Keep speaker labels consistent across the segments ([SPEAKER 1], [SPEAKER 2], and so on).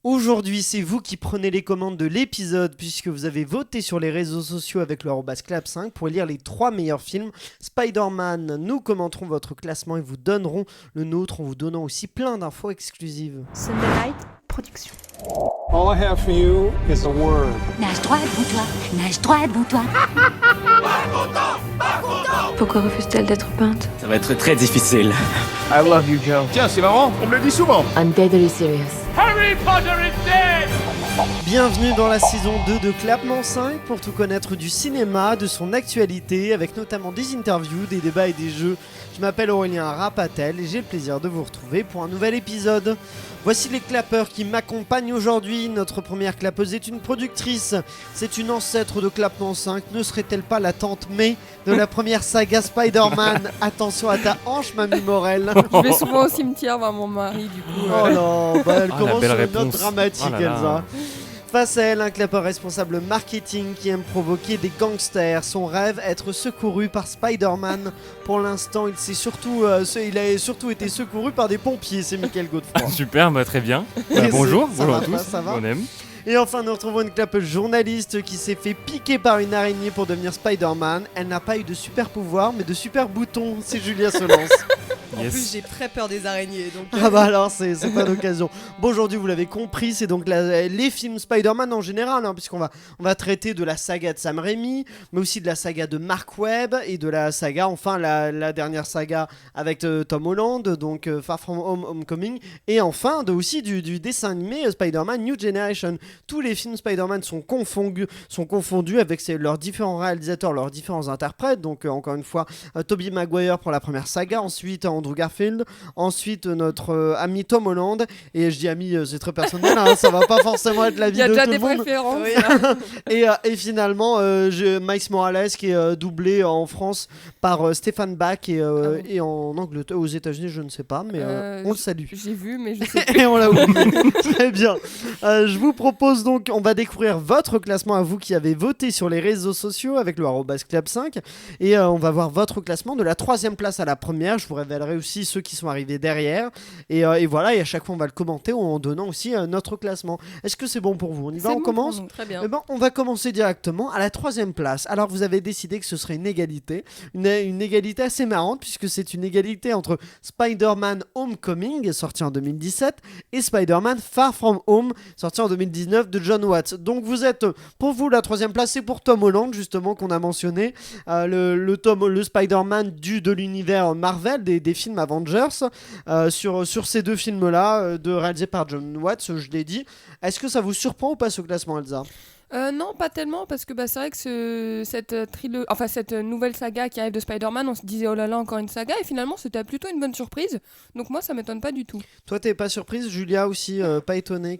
[SPEAKER 1] Aujourd'hui, c'est vous qui prenez les commandes de l'épisode puisque vous avez voté sur les réseaux sociaux avec le @clap5 pour élire les 3 meilleurs films Spider-Man. Nous commenterons votre classement et vous donnerons le nôtre en vous donnant aussi plein d'infos exclusives.
[SPEAKER 2] Sunday Night Production.
[SPEAKER 3] All I have for you is a word.
[SPEAKER 4] Nage droit devant toi, nage droit devant toi.
[SPEAKER 2] Pourquoi refuse-t-elle d'être peinte?
[SPEAKER 5] Ça va être très difficile.
[SPEAKER 3] I love you, Joe. Tiens, c'est marrant, on me le dit souvent.
[SPEAKER 2] I'm deadly serious.
[SPEAKER 1] Bienvenue dans la saison 2 de Clapement 5 pour tout connaître du cinéma, de son actualité, avec notamment des interviews, des débats et des jeux. Je m'appelle Aurélien Rapatel et j'ai le plaisir de vous retrouver pour un nouvel épisode. Voici les clapeurs qui m'accompagnent aujourd'hui. Notre première clapeuse est une productrice. C'est une ancêtre de Clapement 5. Ne serait-elle pas la tante May de la première saga Spider-Man? Attention à ta hanche, Mamie Morel.
[SPEAKER 6] Je vais souvent au cimetière voir mon mari, du coup.
[SPEAKER 1] Oh non, bah, elle
[SPEAKER 5] Ah, la
[SPEAKER 1] commence
[SPEAKER 5] belle
[SPEAKER 1] sur une note
[SPEAKER 5] réponse.
[SPEAKER 1] dramatique,
[SPEAKER 5] Oh là là.
[SPEAKER 1] Elsa. Face à elle, un clapeur responsable marketing qui aime provoquer des gangsters. Son rêve, être secouru par Spider-Man. Pour l'instant, il a surtout été secouru par des pompiers, c'est Michael Godefroy.
[SPEAKER 5] Super, très bien.
[SPEAKER 1] Et
[SPEAKER 5] Bonjour,
[SPEAKER 1] ça
[SPEAKER 5] bonjour
[SPEAKER 1] va
[SPEAKER 5] à tous.
[SPEAKER 1] pas, ça va
[SPEAKER 5] On aime.
[SPEAKER 1] Et enfin, nous retrouvons une clapeuse journaliste qui s'est fait piquer par une araignée pour devenir Spider-Man. Elle n'a pas eu de super pouvoir, mais de super boutons. C'est Julia Solence.
[SPEAKER 6] En
[SPEAKER 5] Yes.
[SPEAKER 6] plus, j'ai très peur des araignées, donc...
[SPEAKER 1] Ah bah alors c'est pas l'occasion. Bon, aujourd'hui vous l'avez compris, c'est donc les films Spider-Man en général, hein, puisqu'on va traiter de la saga de Sam Raimi, mais aussi de la saga de Mark Webb et de la saga, enfin la dernière saga avec Tom Holland, donc Far From Home Homecoming, et enfin aussi du dessin animé Spider-Man New Generation. Tous les films Spider-Man sont confondus avec leurs différents réalisateurs, leurs différents interprètes, donc encore une fois Tobey Maguire pour la première saga, ensuite Andrew Garfield, ensuite notre ami Tom Holland, et je dis ami, c'est très personnel, hein, ça va pas forcément être
[SPEAKER 6] Il
[SPEAKER 1] l'avis
[SPEAKER 6] y a
[SPEAKER 1] de
[SPEAKER 6] déjà
[SPEAKER 1] tout le
[SPEAKER 6] des
[SPEAKER 1] monde.
[SPEAKER 6] préférences.
[SPEAKER 1] Et finalement Miles Morales qui est doublé en France par Stéphane Bach et en Angleterre, aux États-Unis je ne sais pas, mais on le salue.
[SPEAKER 6] J'ai vu, mais je sais plus.
[SPEAKER 1] Et on l'a oublié. Très bien. Je vous propose donc, on va découvrir votre classement à vous qui avez voté sur les réseaux sociaux avec le @clap5 et on va voir votre classement de la 3e place à la première. Je vous révélerai aussi ceux qui sont arrivés derrière et voilà, et à chaque fois on va le commenter en donnant aussi notre classement. Est-ce que c'est bon pour vous? On y va,
[SPEAKER 6] C'est
[SPEAKER 1] on
[SPEAKER 6] bon
[SPEAKER 1] commence?
[SPEAKER 6] pour nous, très bien.
[SPEAKER 1] Eh ben, on va commencer directement à la 3e place. Alors vous avez décidé que ce serait une égalité, une égalité assez marrante puisque c'est une égalité entre Spider-Man Homecoming sorti en 2017 et Spider-Man Far From Home sorti en 2019 de John Watts. Donc vous êtes, pour vous, la 3e place c'est pour Tom Holland justement qu'on a mentionné, le Spider-Man de l'univers Marvel, des films Avengers, sur ces deux films-là, réalisés par John Watts, je l'ai dit. Est-ce que ça vous surprend ou pas ce classement, Elsa?
[SPEAKER 6] Non, pas tellement, parce que c'est vrai que cette nouvelle saga qui arrive de Spider-Man, on se disait oh là là, encore une saga, et finalement c'était plutôt une bonne surprise, donc moi ça m'étonne pas du tout.
[SPEAKER 1] Toi t'es pas surprise, Julia aussi, pas étonnée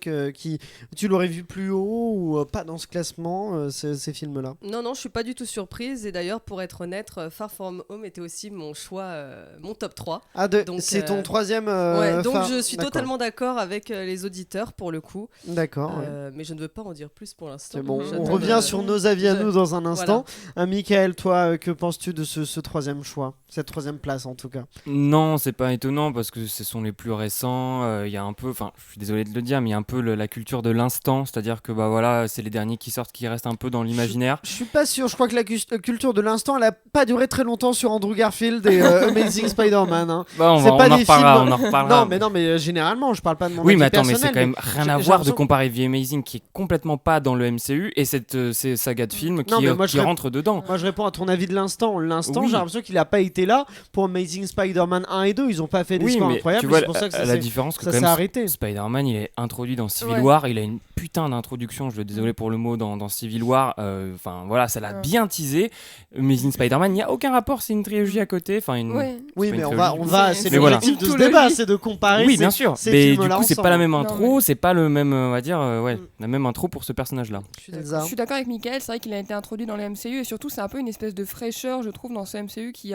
[SPEAKER 1] tu l'aurais vu plus haut ou pas dans ce classement, ces films-là?
[SPEAKER 7] Non, je suis pas du tout surprise. Et d'ailleurs, pour être honnête, Far From Home était aussi mon choix, mon top 3.
[SPEAKER 1] Ah,
[SPEAKER 7] Donc,
[SPEAKER 1] c'est ton 3e
[SPEAKER 7] donc je suis
[SPEAKER 1] d'accord.
[SPEAKER 7] totalement d'accord avec les auditeurs pour le coup.
[SPEAKER 1] D'accord, ouais.
[SPEAKER 7] Mais je ne veux pas en dire plus pour l'instant.
[SPEAKER 1] C'est bon,
[SPEAKER 7] J'attends
[SPEAKER 1] on revient sur nos avis à nous dans un instant.
[SPEAKER 7] Voilà.
[SPEAKER 1] Michael, toi, que penses-tu de ce 3e choix? Cette 3e place en tout cas.
[SPEAKER 5] Non, c'est pas étonnant parce que ce sont les plus récents. Il y a un peu, enfin, je suis désolé de le dire, mais il y a un peu la culture de l'instant, c'est-à-dire que voilà, c'est les derniers qui sortent qui restent un peu dans l'imaginaire.
[SPEAKER 1] Je suis pas sûr, je crois que la culture de l'instant, elle a pas duré très longtemps sur Andrew Garfield et Amazing Spider-Man. Hein.
[SPEAKER 5] On
[SPEAKER 1] C'est
[SPEAKER 5] en
[SPEAKER 1] pas des
[SPEAKER 5] reparlera,
[SPEAKER 1] films-
[SPEAKER 5] on en reparlera.
[SPEAKER 1] Non, mais généralement, je parle pas de mon
[SPEAKER 5] Oui,
[SPEAKER 1] avis
[SPEAKER 5] mais attends, mais
[SPEAKER 1] personnel,
[SPEAKER 5] c'est quand même rien à
[SPEAKER 1] j'ai
[SPEAKER 5] voir de
[SPEAKER 1] l'impression-
[SPEAKER 5] comparer The Amazing qui est complètement pas dans le MCU et ces sagas de films
[SPEAKER 1] Non, mais moi,
[SPEAKER 5] qui
[SPEAKER 1] je
[SPEAKER 5] rentrent dedans.
[SPEAKER 1] Moi je réponds à ton avis de l'instant. L'instant,
[SPEAKER 5] Oui.
[SPEAKER 1] j'ai l'impression qu'il a pas été là pour Amazing Spider-Man 1 et 2. Ils ont pas fait des
[SPEAKER 5] Oui,
[SPEAKER 1] scores
[SPEAKER 5] mais
[SPEAKER 1] incroyables.
[SPEAKER 5] tu vois
[SPEAKER 1] C'est pour ça que
[SPEAKER 5] la différence que
[SPEAKER 1] ça
[SPEAKER 5] quand
[SPEAKER 1] s'est
[SPEAKER 5] même
[SPEAKER 1] arrêté.
[SPEAKER 5] Spider-Man il est introduit dans Civil
[SPEAKER 6] Ouais.
[SPEAKER 5] War, il a une putain d'introduction, je suis désolé pour le mot, dans Civil War, enfin voilà, ça l'a bien teasé. Amazing Spider-Man, il n'y a aucun rapport, c'est une trilogie à côté, enfin une...
[SPEAKER 6] Ouais.
[SPEAKER 1] Oui,
[SPEAKER 5] pas
[SPEAKER 1] mais
[SPEAKER 5] une
[SPEAKER 1] on
[SPEAKER 5] trilogie.
[SPEAKER 1] va,
[SPEAKER 6] C'est-
[SPEAKER 1] c'est
[SPEAKER 5] mais voilà.
[SPEAKER 1] l'objectif de ce
[SPEAKER 6] Mythologie.
[SPEAKER 1] débat, c'est de comparer.
[SPEAKER 5] Oui, bien sûr,
[SPEAKER 1] ces
[SPEAKER 5] mais du
[SPEAKER 1] films-là
[SPEAKER 5] coup c'est
[SPEAKER 1] ensemble.
[SPEAKER 5] pas la même
[SPEAKER 6] Non,
[SPEAKER 5] intro,
[SPEAKER 6] mais-
[SPEAKER 5] c'est pas le même, on va dire, la même intro pour ce personnage-là.
[SPEAKER 7] Je suis d'accord.
[SPEAKER 1] Elsa.
[SPEAKER 6] Je suis d'accord avec Michael, c'est vrai qu'il a été introduit dans le MCU et surtout c'est un peu une espèce de fraîcheur, je trouve, dans ce MCU qui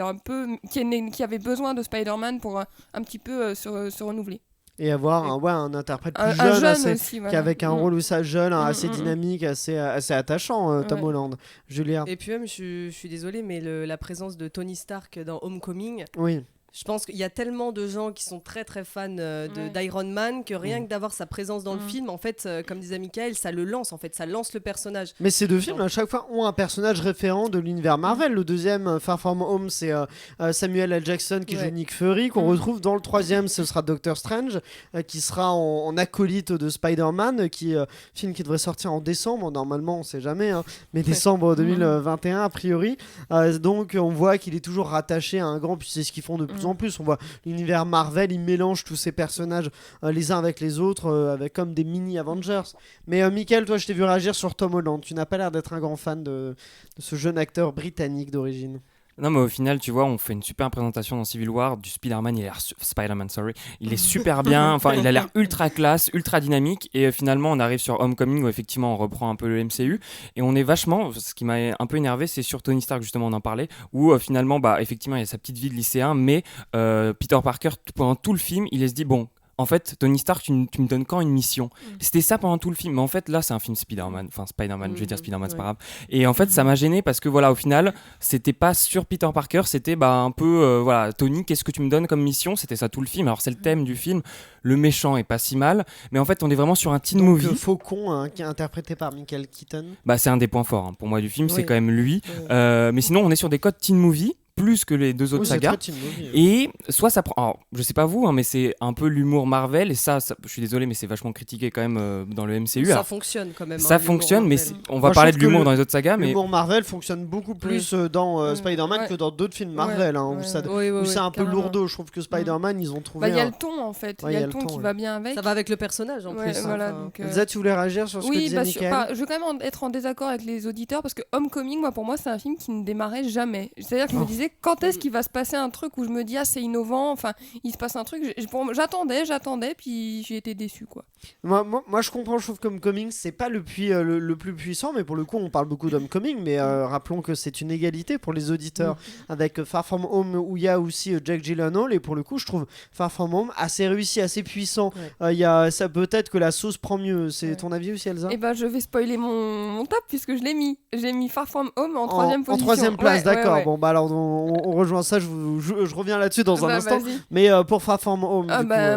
[SPEAKER 6] avait besoin de Spider-Man pour un petit peu se renouveler.
[SPEAKER 1] Et avoir un interprète plus
[SPEAKER 6] Un
[SPEAKER 1] jeune,
[SPEAKER 6] jeune
[SPEAKER 1] assez,
[SPEAKER 6] aussi, voilà.
[SPEAKER 1] qui avec un rôle où ça jeune, assez
[SPEAKER 6] Mm.
[SPEAKER 1] dynamique, assez attachant, Tom
[SPEAKER 6] Ouais.
[SPEAKER 1] Holland. Julia.
[SPEAKER 7] Et puis même, je suis désolée, mais la présence de Tony Stark dans Homecoming,
[SPEAKER 1] Oui.
[SPEAKER 7] Je pense qu'il y a tellement de gens qui sont très très fans d'Iron Man que rien que d'avoir sa présence dans le film, en fait, comme disait Michael, ça le lance, en fait, ça lance le personnage.
[SPEAKER 1] Mais ces deux films, à chaque fois, ont un personnage référent de l'univers Marvel. Le deuxième, Far From Home, c'est Samuel L. Jackson qui joue Nick Fury, qu'on retrouve dans le troisième, ce sera Doctor Strange, qui sera en acolyte de Spider-Man, film qui devrait sortir en décembre, normalement, on sait jamais, mais décembre 2021 a priori. Donc on voit qu'il est toujours rattaché à un grand, puis c'est ce qu'ils font de plus en plus. On voit l'univers Marvel, ils mélangent tous ces personnages les uns avec les autres, avec comme des mini Avengers. Mais Michael, toi, je t'ai vu réagir sur Tom Holland. Tu n'as pas l'air d'être un grand fan de ce jeune acteur britannique d'origine.
[SPEAKER 5] Non, mais au final, tu vois, on fait une super présentation dans Civil War du Spider-Man. Il est super bien. Enfin, il a l'air ultra classe, ultra dynamique. Et finalement, on arrive sur Homecoming où effectivement, on reprend un peu le MCU. Et on est vachement. Ce qui m'a un peu énervé, c'est sur Tony Stark, justement, on en parlait. Où finalement, effectivement, il y a sa petite vie de lycéen. Mais Peter Parker, pendant tout le film, il se dit bon. En fait, Tony Stark, tu me donnes quand une mission ? C'était ça pendant tout le film. Mais en fait, là, c'est un film Spider-Man. Enfin, Spider-Man, je vais dire Spider-Man, c'est pas grave. Et en fait, ça m'a gêné parce que, voilà, au final, c'était pas sur Peter Parker, c'était un peu, voilà, Tony, qu'est-ce que tu me donnes comme mission ? C'était ça tout le film. Alors, c'est le thème du film. Le méchant est pas si mal. Mais en fait, on est vraiment sur un teen movie.
[SPEAKER 1] Faucon, qui est interprété par Michael Keaton.
[SPEAKER 5] C'est un des points forts pour moi du film, c'est quand même lui. Mais sinon, on est sur des codes teen movie. Plus que les deux autres sagas. Et soit ça prend. Alors, je sais pas vous, mais c'est un peu l'humour Marvel. Et ça, je suis désolé, mais c'est vachement critiqué quand même dans le MCU.
[SPEAKER 7] Ça fonctionne quand même.
[SPEAKER 5] Ça fonctionne, mais on va parler de l'humour dans les autres sagas.
[SPEAKER 1] L'humour Marvel fonctionne beaucoup plus dans Spider-Man que dans d'autres films Marvel. Où c'est un peu lourdeau. Je trouve que Spider-Man, ils ont trouvé.
[SPEAKER 6] Il y a le ton en fait. Il y a le ton qui va bien avec.
[SPEAKER 7] Ça va avec le personnage en plus.
[SPEAKER 1] Elsa, tu voulais réagir sur ce que disait Michael ?
[SPEAKER 6] Je veux quand même être en désaccord avec les auditeurs parce que Homecoming, pour moi, c'est un film qui ne démarrait jamais. C'est-à-dire que je me disais, quand est-ce qu'il va se passer un truc où je me dis c'est innovant, enfin il se passe un truc, j'attendais puis j'ai été déçu quoi.
[SPEAKER 1] Moi je comprends, je trouve que Homecoming c'est pas le plus puissant, mais pour le coup on parle beaucoup d'Homecoming, mais rappelons que c'est une égalité pour les auditeurs avec Far From Home où il y a aussi Jake Gyllenhaal, et pour le coup je trouve Far From Home assez réussi, assez puissant. Ça peut-être que la sauce prend mieux. C'est ton avis aussi, Elsa ?
[SPEAKER 6] Je vais spoiler mon top puisque je l'ai mis. J'ai mis Far From Home en troisième position.
[SPEAKER 1] En troisième place, d'accord. Bon alors on rejoint ça. Je reviens là-dessus dans un instant.
[SPEAKER 6] Vas-y.
[SPEAKER 1] Mais pour Far From Home,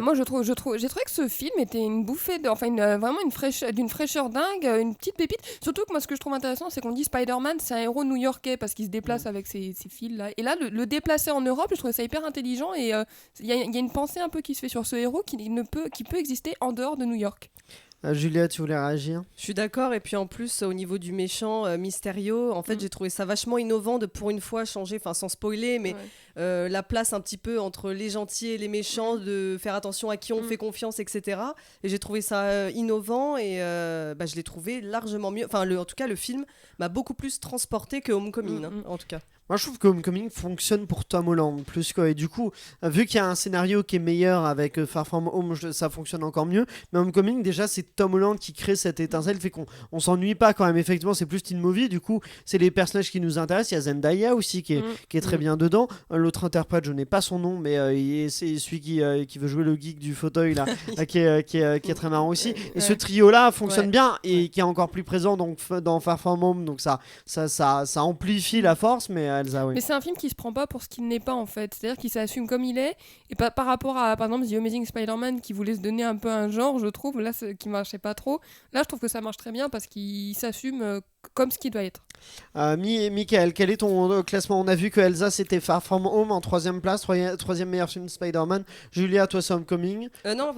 [SPEAKER 6] moi j'ai trouvé que ce film était une bouffée vraiment d'une fraîcheur dingue, une petite pépite. Surtout que moi ce que je trouve intéressant, c'est qu'on dit Spider-Man, c'est un héros new-yorkais parce qu'il se déplace avec ses fils là. Et là, le déplacer en Europe, je trouvais ça hyper intelligent, et il y a une pensée un peu qui se fait sur ce héros qui peut exister en dehors de New York.
[SPEAKER 1] Julia, tu voulais réagir ?
[SPEAKER 7] Je suis d'accord, et puis en plus au niveau du méchant Mysterio, en fait j'ai trouvé ça vachement innovant de pour une fois changer, enfin sans spoiler, mais la place un petit peu entre les gentils et les méchants, de faire attention à qui on fait confiance, etc. Et j'ai trouvé ça innovant, et je l'ai trouvé largement mieux, en tout cas le film m'a beaucoup plus transporté que Homecoming, en tout cas.
[SPEAKER 1] Moi, je trouve que Homecoming fonctionne pour Tom Holland plus quoi. Et du coup, vu qu'il y a un scénario qui est meilleur avec Far From Home, ça fonctionne encore mieux. Mais Homecoming, déjà, c'est Tom Holland qui crée cette étincelle, fait qu'on s'ennuie pas quand même. Effectivement, c'est plus teen movie. Du coup, c'est les personnages qui nous intéressent. Il y a Zendaya aussi qui est très bien dedans. L'autre interprète, je n'ai pas son nom, mais c'est celui qui veut jouer le geek du fauteuil là, qui est très marrant aussi. Et ce trio-là fonctionne bien, et qui est encore plus présent dans Far From Home. Donc ça amplifie la force, mais Elsa, oui.
[SPEAKER 6] Mais c'est un film qui se prend pas pour ce qu'il n'est pas en fait, c'est-à-dire qu'il s'assume comme il est, et par rapport à par exemple The Amazing Spider-Man qui voulait se donner un peu un genre, je trouve, là qui marchait pas trop. Là je trouve que ça marche très bien parce qu'il s'assume comme ce qu'il doit être.
[SPEAKER 1] Michael, quel est ton classement ? On a vu que Elsa c'était Far From Home en troisième place, troisième meilleur film Spider-Man. Julia, toi c'est Homecoming.
[SPEAKER 7] Non,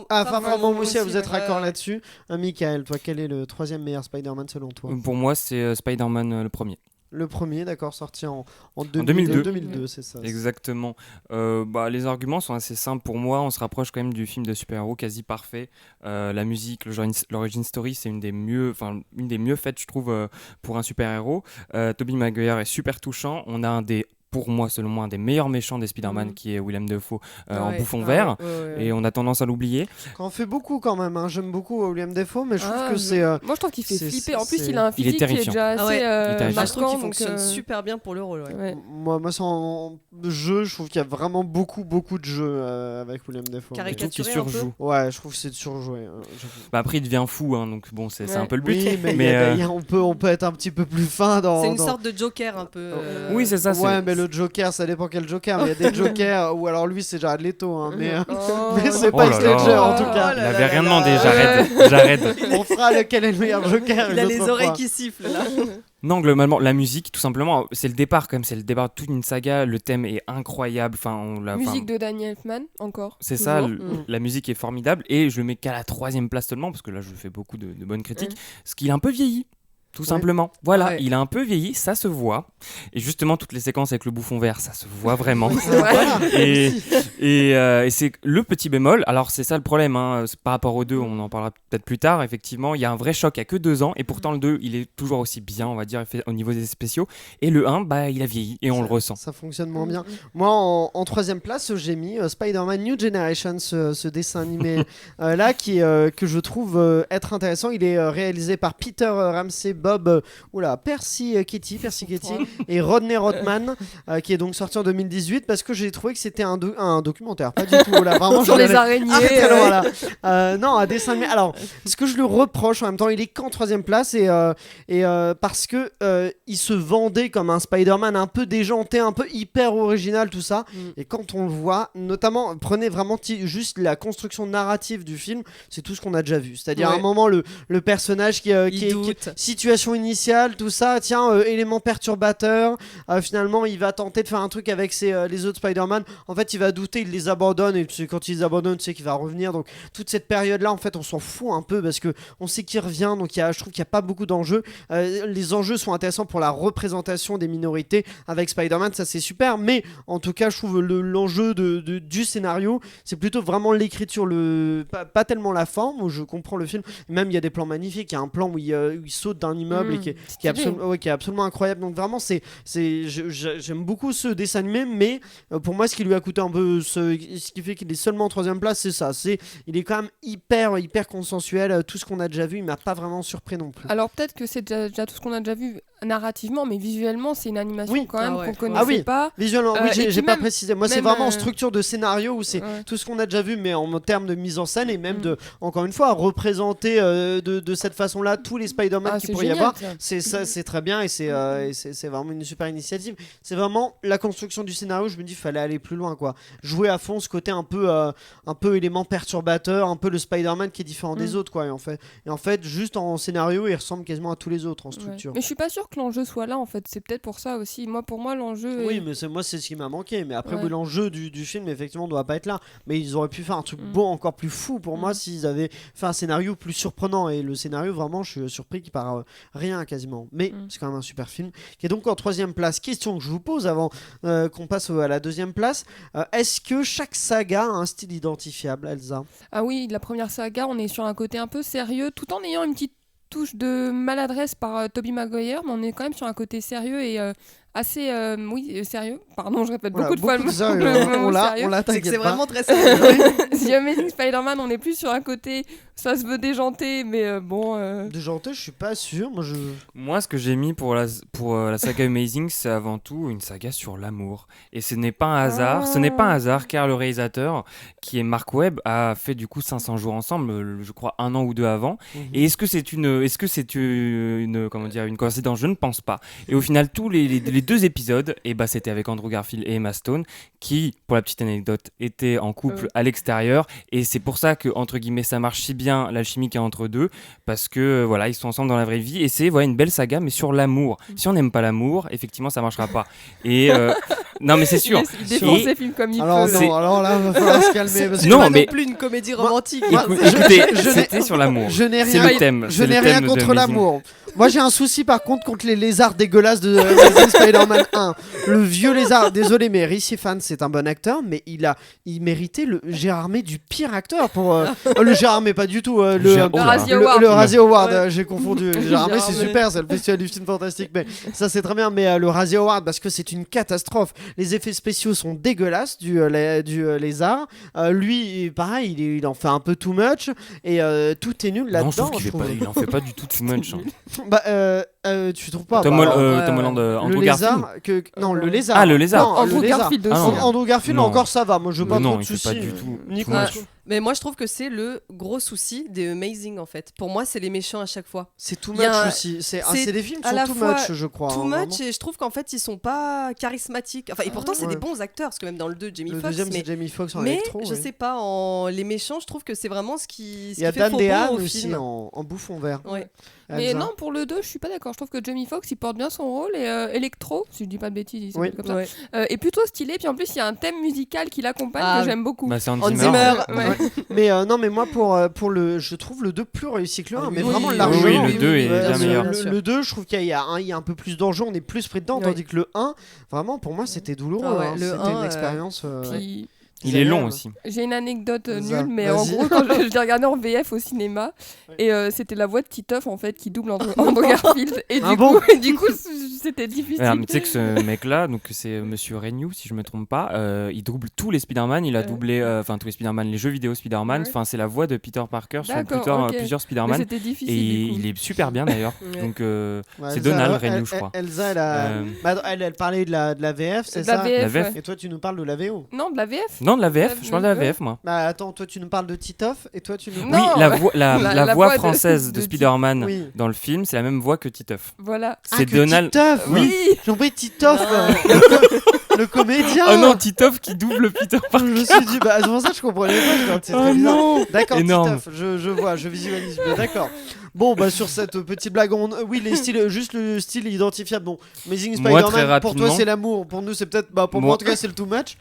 [SPEAKER 1] Far From Home aussi, vous êtes raccord là-dessus. Michael, toi quel est le troisième meilleur Spider-Man selon toi ?
[SPEAKER 5] Pour moi c'est Spider-Man le premier.
[SPEAKER 1] Le premier, d'accord, sorti en
[SPEAKER 5] 2002,
[SPEAKER 1] c'est ça.
[SPEAKER 5] Exactement. Les arguments sont assez simples pour moi. On se rapproche quand même du film de super-héros quasi parfait. La musique, l'origin story, c'est une des mieux faites, je trouve, pour un super-héros. Tobey Maguire est super touchant. On a pour moi, selon moi, un des meilleurs méchants des Spider-Man, qui est Willem Dafoe en bouffon vert, et on a tendance à l'oublier.
[SPEAKER 1] On fait beaucoup quand même, j'aime beaucoup Willem Dafoe, mais je trouve que c'est...
[SPEAKER 6] Moi je trouve qu'il fait flipper, en plus il a un physique qui est déjà assez
[SPEAKER 7] je trouve qu'il fonctionne super bien pour le rôle.
[SPEAKER 1] Moi c'est en jeu, je trouve qu'il y a vraiment beaucoup de jeux avec Willem Dafoe.
[SPEAKER 7] Caricaturé
[SPEAKER 5] un peu.
[SPEAKER 1] Ouais, je trouve que c'est surjoué.
[SPEAKER 5] Après il devient fou, donc bon, c'est un peu le but.
[SPEAKER 1] Oui, mais on peut être un petit peu plus fin dans...
[SPEAKER 7] C'est une sorte de Joker un peu.
[SPEAKER 5] Oui, c'est ça.
[SPEAKER 1] Ouais, mais le Joker, ça dépend quel Joker. Il y a des Jokers ou alors lui c'est Jared Leto, hein, mais c'est
[SPEAKER 5] Oh
[SPEAKER 1] pas
[SPEAKER 5] là
[SPEAKER 1] Heath
[SPEAKER 5] là.
[SPEAKER 1] Ledger en tout cas.
[SPEAKER 5] Il avait rien demandé, j'arrête.
[SPEAKER 1] On fera lequel est le meilleur Joker.
[SPEAKER 7] Il a
[SPEAKER 1] une
[SPEAKER 7] les
[SPEAKER 1] autre
[SPEAKER 7] oreilles
[SPEAKER 1] fois.
[SPEAKER 7] qui sifflent là.
[SPEAKER 5] Non, globalement, la musique, tout simplement, c'est le départ quand même, c'est le départ de toute une saga. Le thème est incroyable.
[SPEAKER 6] Musique de Danny Elfman, encore.
[SPEAKER 5] C'est ça,
[SPEAKER 6] toujours.
[SPEAKER 5] la musique est formidable et je le mets qu'à la 3e place seulement parce que là je fais beaucoup de bonnes critiques, parce qu'il a un peu vieilli. Tout simplement. Voilà, il a un peu vieilli, ça se voit. Et justement, toutes les séquences avec le bouffon vert, ça se voit vraiment. Et c'est le petit bémol. Alors, c'est ça le problème. Hein. Par rapport aux 2, on en parlera peut-être plus tard. Effectivement, il y a un vrai choc à que 2 ans. Et pourtant, le 2, il est toujours aussi bien, on va dire, au niveau des effets spéciaux. Et le 1, il a vieilli et on le ressent.
[SPEAKER 1] Ça fonctionne moins bien. Moi, en 3e place, j'ai mis Spider-Man New Generation, ce dessin animé là, que je trouve être intéressant. Il est réalisé par Peter Ramsey, Percy Ketty et Rodney Rothman, qui est donc sorti en 2018 parce que j'ai trouvé que c'était un documentaire, pas du tout là, vraiment
[SPEAKER 6] sur les araignées.
[SPEAKER 1] Non, un dessin animé. Alors, ce que je lui reproche en même temps, il est qu'en 3e place et parce que il se vendait comme un Spider-Man un peu déjanté, un peu hyper original, tout ça. Et quand on le voit, notamment, prenez vraiment juste la construction narrative du film, c'est tout ce qu'on a déjà vu. C'est-à-dire à un moment le personnage qui est situation initiale, tout ça, élément perturbateur, finalement il va tenter de faire un truc avec les autres Spider-Man, en fait il va douter, il les abandonne, et quand il les abandonne tu sais qu'il va revenir, donc toute cette période là en fait on s'en fout un peu parce que on sait qu'il revient, donc je trouve qu'il n'y a pas beaucoup d'enjeux. Les enjeux sont intéressants pour la représentation des minorités avec Spider-Man, ça c'est super, mais en tout cas je trouve l'enjeu du scénario c'est plutôt vraiment l'écriture, pas tellement la forme où je comprends le film, même il y a des plans magnifiques, il y a un plan où il saute d'un immeuble et qui est absolument incroyable, donc vraiment j'aime beaucoup ce dessin animé, mais pour moi ce qui lui a coûté un peu ce qui fait qu'il est seulement en 3e place, c'est ça, il est quand même hyper consensuel, tout ce qu'on a déjà vu il m'a pas vraiment surpris non plus.
[SPEAKER 6] Alors peut-être que c'est déjà tout ce qu'on a déjà vu narrativement, mais visuellement c'est une animation quand même qu'on connaissait pas.
[SPEAKER 1] Visuellement j'ai pas précisé, moi c'est vraiment en structure de scénario où c'est tout ce qu'on a déjà vu, mais en termes de mise en scène et même de, encore une fois, représenter de cette façon là tous les Spider-Man qu'il pourrait y avoir, c'est très bien et c'est vraiment une super initiative. C'est vraiment la construction du scénario, je me dis fallait aller plus loin quoi, jouer à fond ce côté un peu élément perturbateur, un peu le Spider-Man qui est différent des autres quoi, et en fait juste en scénario il ressemble quasiment à tous les autres en structure.
[SPEAKER 6] Mais je suis pas sûr que l'enjeu soit là en fait, c'est peut-être pour ça aussi. Pour moi l'enjeu
[SPEAKER 1] mais c'est ce qui m'a manqué, mais après l'enjeu du film effectivement doit pas être là, mais ils auraient pu faire un truc encore plus fou pour moi s'ils avaient fait un scénario plus surprenant, et le scénario vraiment je suis surpris qu'il part rien quasiment, mais c'est quand même un super film qui est donc en 3e place. Question que je vous pose avant qu'on passe à la 2e place, est-ce que chaque saga a un style identifiable, Elsa?
[SPEAKER 6] Ah oui, la première saga on est sur un côté un peu sérieux tout en ayant une petite touche de maladresse par Tobey Maguire, mais on est quand même sur un côté sérieux et assez sérieux. Pardon, je répète beaucoup de fois le mot sérieux.
[SPEAKER 1] On l'a,
[SPEAKER 7] c'est que c'est vraiment très sérieux.
[SPEAKER 6] The Amazing Spider-Man, on est plus sur un côté, ça se veut déjanté, mais bon.
[SPEAKER 1] Déjanté, je suis pas sûr.
[SPEAKER 5] Moi, ce que j'ai mis pour la saga Amazing, c'est avant tout une saga sur l'amour. Et ce n'est pas un hasard. Ce n'est pas un hasard, car le réalisateur, qui est Mark Webb, a fait du coup 500 jours ensemble, je crois 1 an ou 2 avant. Et est-ce que c'est une coïncidence? Je ne pense pas. Et au final, tous les 2 épisodes, c'était avec Andrew Garfield et Emma Stone, qui, pour la petite anecdote, étaient en couple à l'extérieur, et c'est pour ça que entre guillemets ça marche si bien l'alchimie qu'il y a entre deux, parce que voilà, ils sont ensemble dans la vraie vie, et c'est une belle saga mais sur l'amour. Si on n'aime pas l'amour, effectivement ça marchera pas. Et non mais c'est sûr.
[SPEAKER 6] Il défend ses films comme il peut.
[SPEAKER 1] Alors là, va falloir se calmer. Parce que
[SPEAKER 7] non plus une comédie romantique.
[SPEAKER 5] Écoutez, c'était sur l'amour.
[SPEAKER 1] Je n'ai
[SPEAKER 5] c'est
[SPEAKER 1] rien,
[SPEAKER 5] le thème.
[SPEAKER 1] Je n'ai rien contre l'amour. Moi j'ai un souci par contre les lézards dégueulasses de Spider-Man 1. Le vieux lézard, désolé mais Rhys Ifans c'est un bon acteur, mais il méritait le Gérard May du pire acteur pour le Gérard May, pas du tout le Razzie Award, j'ai confondu. Gérard May c'est super, c'est le festival du film fantastique, mais ça c'est très bien, mais le Razzie Award parce que c'est une catastrophe. Les effets spéciaux sont dégueulasses du lézard. Lui pareil, il en fait un peu too much et tout est nul là-dedans.
[SPEAKER 5] Non, je trouve qu'il en fait pas du tout too much.
[SPEAKER 1] Tu trouves pas
[SPEAKER 5] Tom Holland, Andrew Garfield.
[SPEAKER 1] Le lézard.
[SPEAKER 5] Ah, le lézard.
[SPEAKER 6] Andrew Garfield aussi.
[SPEAKER 1] Andrew Garfield encore ça va, moi je veux pas trop de
[SPEAKER 5] soucis.
[SPEAKER 1] Non, il fait pas du tout.
[SPEAKER 7] Mais moi, je trouve que c'est le gros souci des Amazing, en fait. Pour moi, c'est les méchants à chaque fois.
[SPEAKER 1] C'est too
[SPEAKER 7] Il y a
[SPEAKER 1] much aussi. C'est des films qui
[SPEAKER 7] à
[SPEAKER 1] sont
[SPEAKER 7] la
[SPEAKER 1] too
[SPEAKER 7] fois
[SPEAKER 1] much, je crois.
[SPEAKER 7] Too
[SPEAKER 1] hein,
[SPEAKER 7] much,
[SPEAKER 1] vraiment.
[SPEAKER 7] et je trouve qu'en fait, ils sont pas charismatiques. Enfin, et pourtant, c'est
[SPEAKER 1] Ouais.
[SPEAKER 7] des bons acteurs, parce que même dans le 2, Jamie
[SPEAKER 1] Le
[SPEAKER 7] Foxx.
[SPEAKER 1] deuxième,
[SPEAKER 7] mais
[SPEAKER 1] c'est Jamie Foxx en
[SPEAKER 7] mais
[SPEAKER 1] électro.
[SPEAKER 7] je
[SPEAKER 1] oui.
[SPEAKER 7] sais pas, les méchants, je trouve que c'est vraiment ce qui
[SPEAKER 1] Il y a
[SPEAKER 7] fait
[SPEAKER 1] Dan
[SPEAKER 7] faux bon
[SPEAKER 1] DeHaan
[SPEAKER 7] au
[SPEAKER 1] aussi
[SPEAKER 7] film.
[SPEAKER 1] en bouffon vert.
[SPEAKER 7] Ouais.
[SPEAKER 6] Mais
[SPEAKER 1] Elsa.
[SPEAKER 6] non, pour le 2, je suis pas d'accord. Je trouve que Jamie Foxx, il porte bien son rôle et Electro, si je dis pas de bêtises, il s'appelle
[SPEAKER 1] Oui.
[SPEAKER 6] comme ça,
[SPEAKER 7] Ouais.
[SPEAKER 6] est plutôt stylé. Puis en plus, il y a un thème musical qui l'accompagne
[SPEAKER 7] Ah,
[SPEAKER 6] que j'aime beaucoup.
[SPEAKER 5] Bah, c'est Hans
[SPEAKER 7] Hans
[SPEAKER 5] Zimmer.
[SPEAKER 7] Zimmer.
[SPEAKER 6] Ouais.
[SPEAKER 1] Mais non, mais moi pour le, je trouve le 2 plus réussi que le 1,
[SPEAKER 7] Ah
[SPEAKER 1] mais
[SPEAKER 7] oui,
[SPEAKER 1] vraiment
[SPEAKER 7] oui,
[SPEAKER 1] largement.
[SPEAKER 5] oui, le 2 est
[SPEAKER 1] Bien
[SPEAKER 5] bien
[SPEAKER 1] sûr,
[SPEAKER 5] meilleur.
[SPEAKER 7] Bien sûr.
[SPEAKER 1] Le 2, je trouve qu'il y a un peu plus d'enjeu, on est plus pris dedans,
[SPEAKER 7] Ouais.
[SPEAKER 1] tandis que le 1, vraiment pour moi c'était douloureux.
[SPEAKER 7] Ah ouais,
[SPEAKER 1] hein.
[SPEAKER 7] le
[SPEAKER 1] C'était
[SPEAKER 7] 1,
[SPEAKER 1] une expérience.
[SPEAKER 6] Puis,
[SPEAKER 5] Il est long aussi.
[SPEAKER 6] j'ai une anecdote
[SPEAKER 1] Ça,
[SPEAKER 6] nulle, mais en
[SPEAKER 1] vas-y.
[SPEAKER 6] gros, quand je l'ai regardé en VF au cinéma, et c'était la voix de Titeuf en fait qui double Andrew Garfield, et
[SPEAKER 1] Ah bon
[SPEAKER 6] du coup, c'était difficile.
[SPEAKER 5] Alors, mais tu sais que ce mec-là, donc c'est Monsieur Renew, si je me trompe pas, il double tous les Spider-Man. Il a doublé, tous les Spider-Man, les jeux vidéo Spider-Man.
[SPEAKER 6] Ouais.
[SPEAKER 5] Enfin, c'est la voix de Peter Parker sur
[SPEAKER 6] D'accord, ok.
[SPEAKER 5] plusieurs
[SPEAKER 6] Mais
[SPEAKER 5] Spider-Man.
[SPEAKER 6] c'était difficile.
[SPEAKER 5] Et
[SPEAKER 6] du coup.
[SPEAKER 5] il est super bien d'ailleurs.
[SPEAKER 7] Ouais.
[SPEAKER 5] Donc
[SPEAKER 1] Ouais,
[SPEAKER 5] c'est
[SPEAKER 1] Elsa,
[SPEAKER 5] Donald Renew, je crois.
[SPEAKER 1] Elsa, elle a.
[SPEAKER 5] Euh,
[SPEAKER 1] Elle parlait de la VF, c'est
[SPEAKER 6] De la
[SPEAKER 1] ça
[SPEAKER 6] VF,
[SPEAKER 5] La VF.
[SPEAKER 6] ouais.
[SPEAKER 1] Et toi, tu nous parles de la VO.
[SPEAKER 6] Non, de la VF.
[SPEAKER 5] Non, de la VF. Je parle de la
[SPEAKER 6] Ouais.
[SPEAKER 5] VF, moi.
[SPEAKER 1] Bah attends, toi, tu nous parles de Titoff et toi, tu nous.
[SPEAKER 6] Non,
[SPEAKER 5] Oui, la voix
[SPEAKER 6] la
[SPEAKER 5] voix
[SPEAKER 6] voix de-
[SPEAKER 5] française de
[SPEAKER 6] de
[SPEAKER 5] Spider-Man
[SPEAKER 1] Oui.
[SPEAKER 5] dans le film, c'est la même voix que Titeuf.
[SPEAKER 6] Voilà.
[SPEAKER 5] C'est Donald.
[SPEAKER 1] Titoff
[SPEAKER 6] Oui.
[SPEAKER 1] J'ai oublié Titoff le comédien
[SPEAKER 5] Oh non, Titeuf qui double Peter Parker.
[SPEAKER 1] Je me suis dit, bah, c'est pour ça que je comprenais pas. Je dis, c'est
[SPEAKER 5] Oh
[SPEAKER 1] très bizarre.
[SPEAKER 5] non.
[SPEAKER 1] D'accord,
[SPEAKER 5] Énorme.
[SPEAKER 1] Titoff, je vois, je visualise bien, d'accord. Bon, bah, sur cette petite blague, oui, les styles, juste le style identifiable. Bon, Amazing
[SPEAKER 5] Moi, très
[SPEAKER 1] Spider-Man, pour toi,
[SPEAKER 5] rapidement.
[SPEAKER 1] c'est l'amour. Pour nous, c'est peut-être. Bah, pour moi,
[SPEAKER 5] Moi-
[SPEAKER 1] en tout cas, c'est le too much.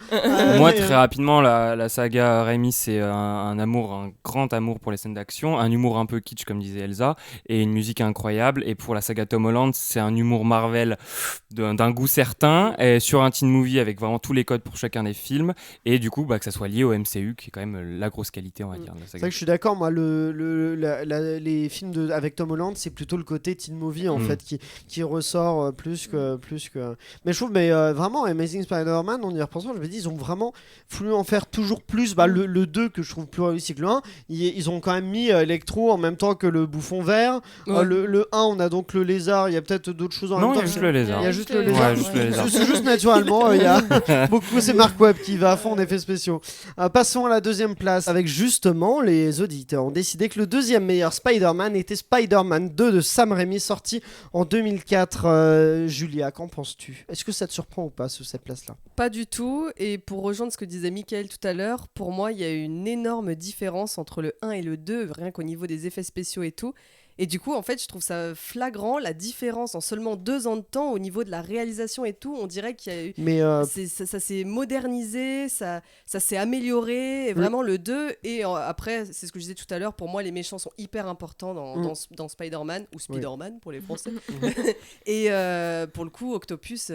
[SPEAKER 5] Moi,
[SPEAKER 1] Mais,
[SPEAKER 5] très rapidement, la saga Raimi, c'est un amour, un grand amour pour les scènes d'action, un humour un peu kitsch, comme disait Elsa, et une musique incroyable. Et pour la saga Tom Holland, c'est un humour Marvel d'un goût certain, et sur un teen movie avec vraiment tous les codes pour chacun des films. Et du coup, que ça soit lié au MCU, qui est quand même la grosse qualité, on va dire, de la
[SPEAKER 1] C'est
[SPEAKER 5] saga.
[SPEAKER 1] vrai que je suis d'accord, moi, les films avec Tom Holland, c'est plutôt le côté teen movie en fait qui ressort plus que. Mais je trouve, vraiment, Amazing Spider-Man, en y repensant, je me dis, ils ont vraiment voulu en faire toujours plus. Bah, le 2 que je trouve plus réussi que le 1, ils ont quand même mis Electro en même temps que le bouffon vert.
[SPEAKER 7] Ouais.
[SPEAKER 1] Le 1, on a donc le lézard, il y a peut-être d'autres choses en
[SPEAKER 5] Non,
[SPEAKER 1] même
[SPEAKER 5] il y
[SPEAKER 1] temps.
[SPEAKER 5] a juste le lézard.
[SPEAKER 1] Il y a juste le lézard.
[SPEAKER 5] Ouais, juste le lézard.
[SPEAKER 1] C'est juste naturellement, il y a beaucoup, c'est Mark Webb qui va à fond en effets spéciaux. Passons à la deuxième place avec justement les auditeurs ont décidé que le deuxième meilleur Spider-Man était Spider-Man 2 de Sam Raimi sorti en 2004. Julia, qu'en penses-tu? Est-ce que ça te surprend ou pas cette place-là?
[SPEAKER 7] Pas du tout. Et pour rejoindre ce que disait Mickaël tout à l'heure, pour moi, il y a une énorme différence entre le 1 et le 2, rien qu'au niveau des effets spéciaux et tout. Et du coup, en fait, je trouve ça flagrant, la différence en seulement 2 ans de temps au niveau de la réalisation et tout. On dirait qu'il y a eu...
[SPEAKER 1] Mais
[SPEAKER 7] Ça s'est modernisé, ça s'est amélioré. Et vraiment, le 2, et après, c'est ce que je disais tout à l'heure, pour moi, les méchants sont hyper importants dans Spider-Man, ou Spider-Man pour les Français. Et pour le coup, Octopus...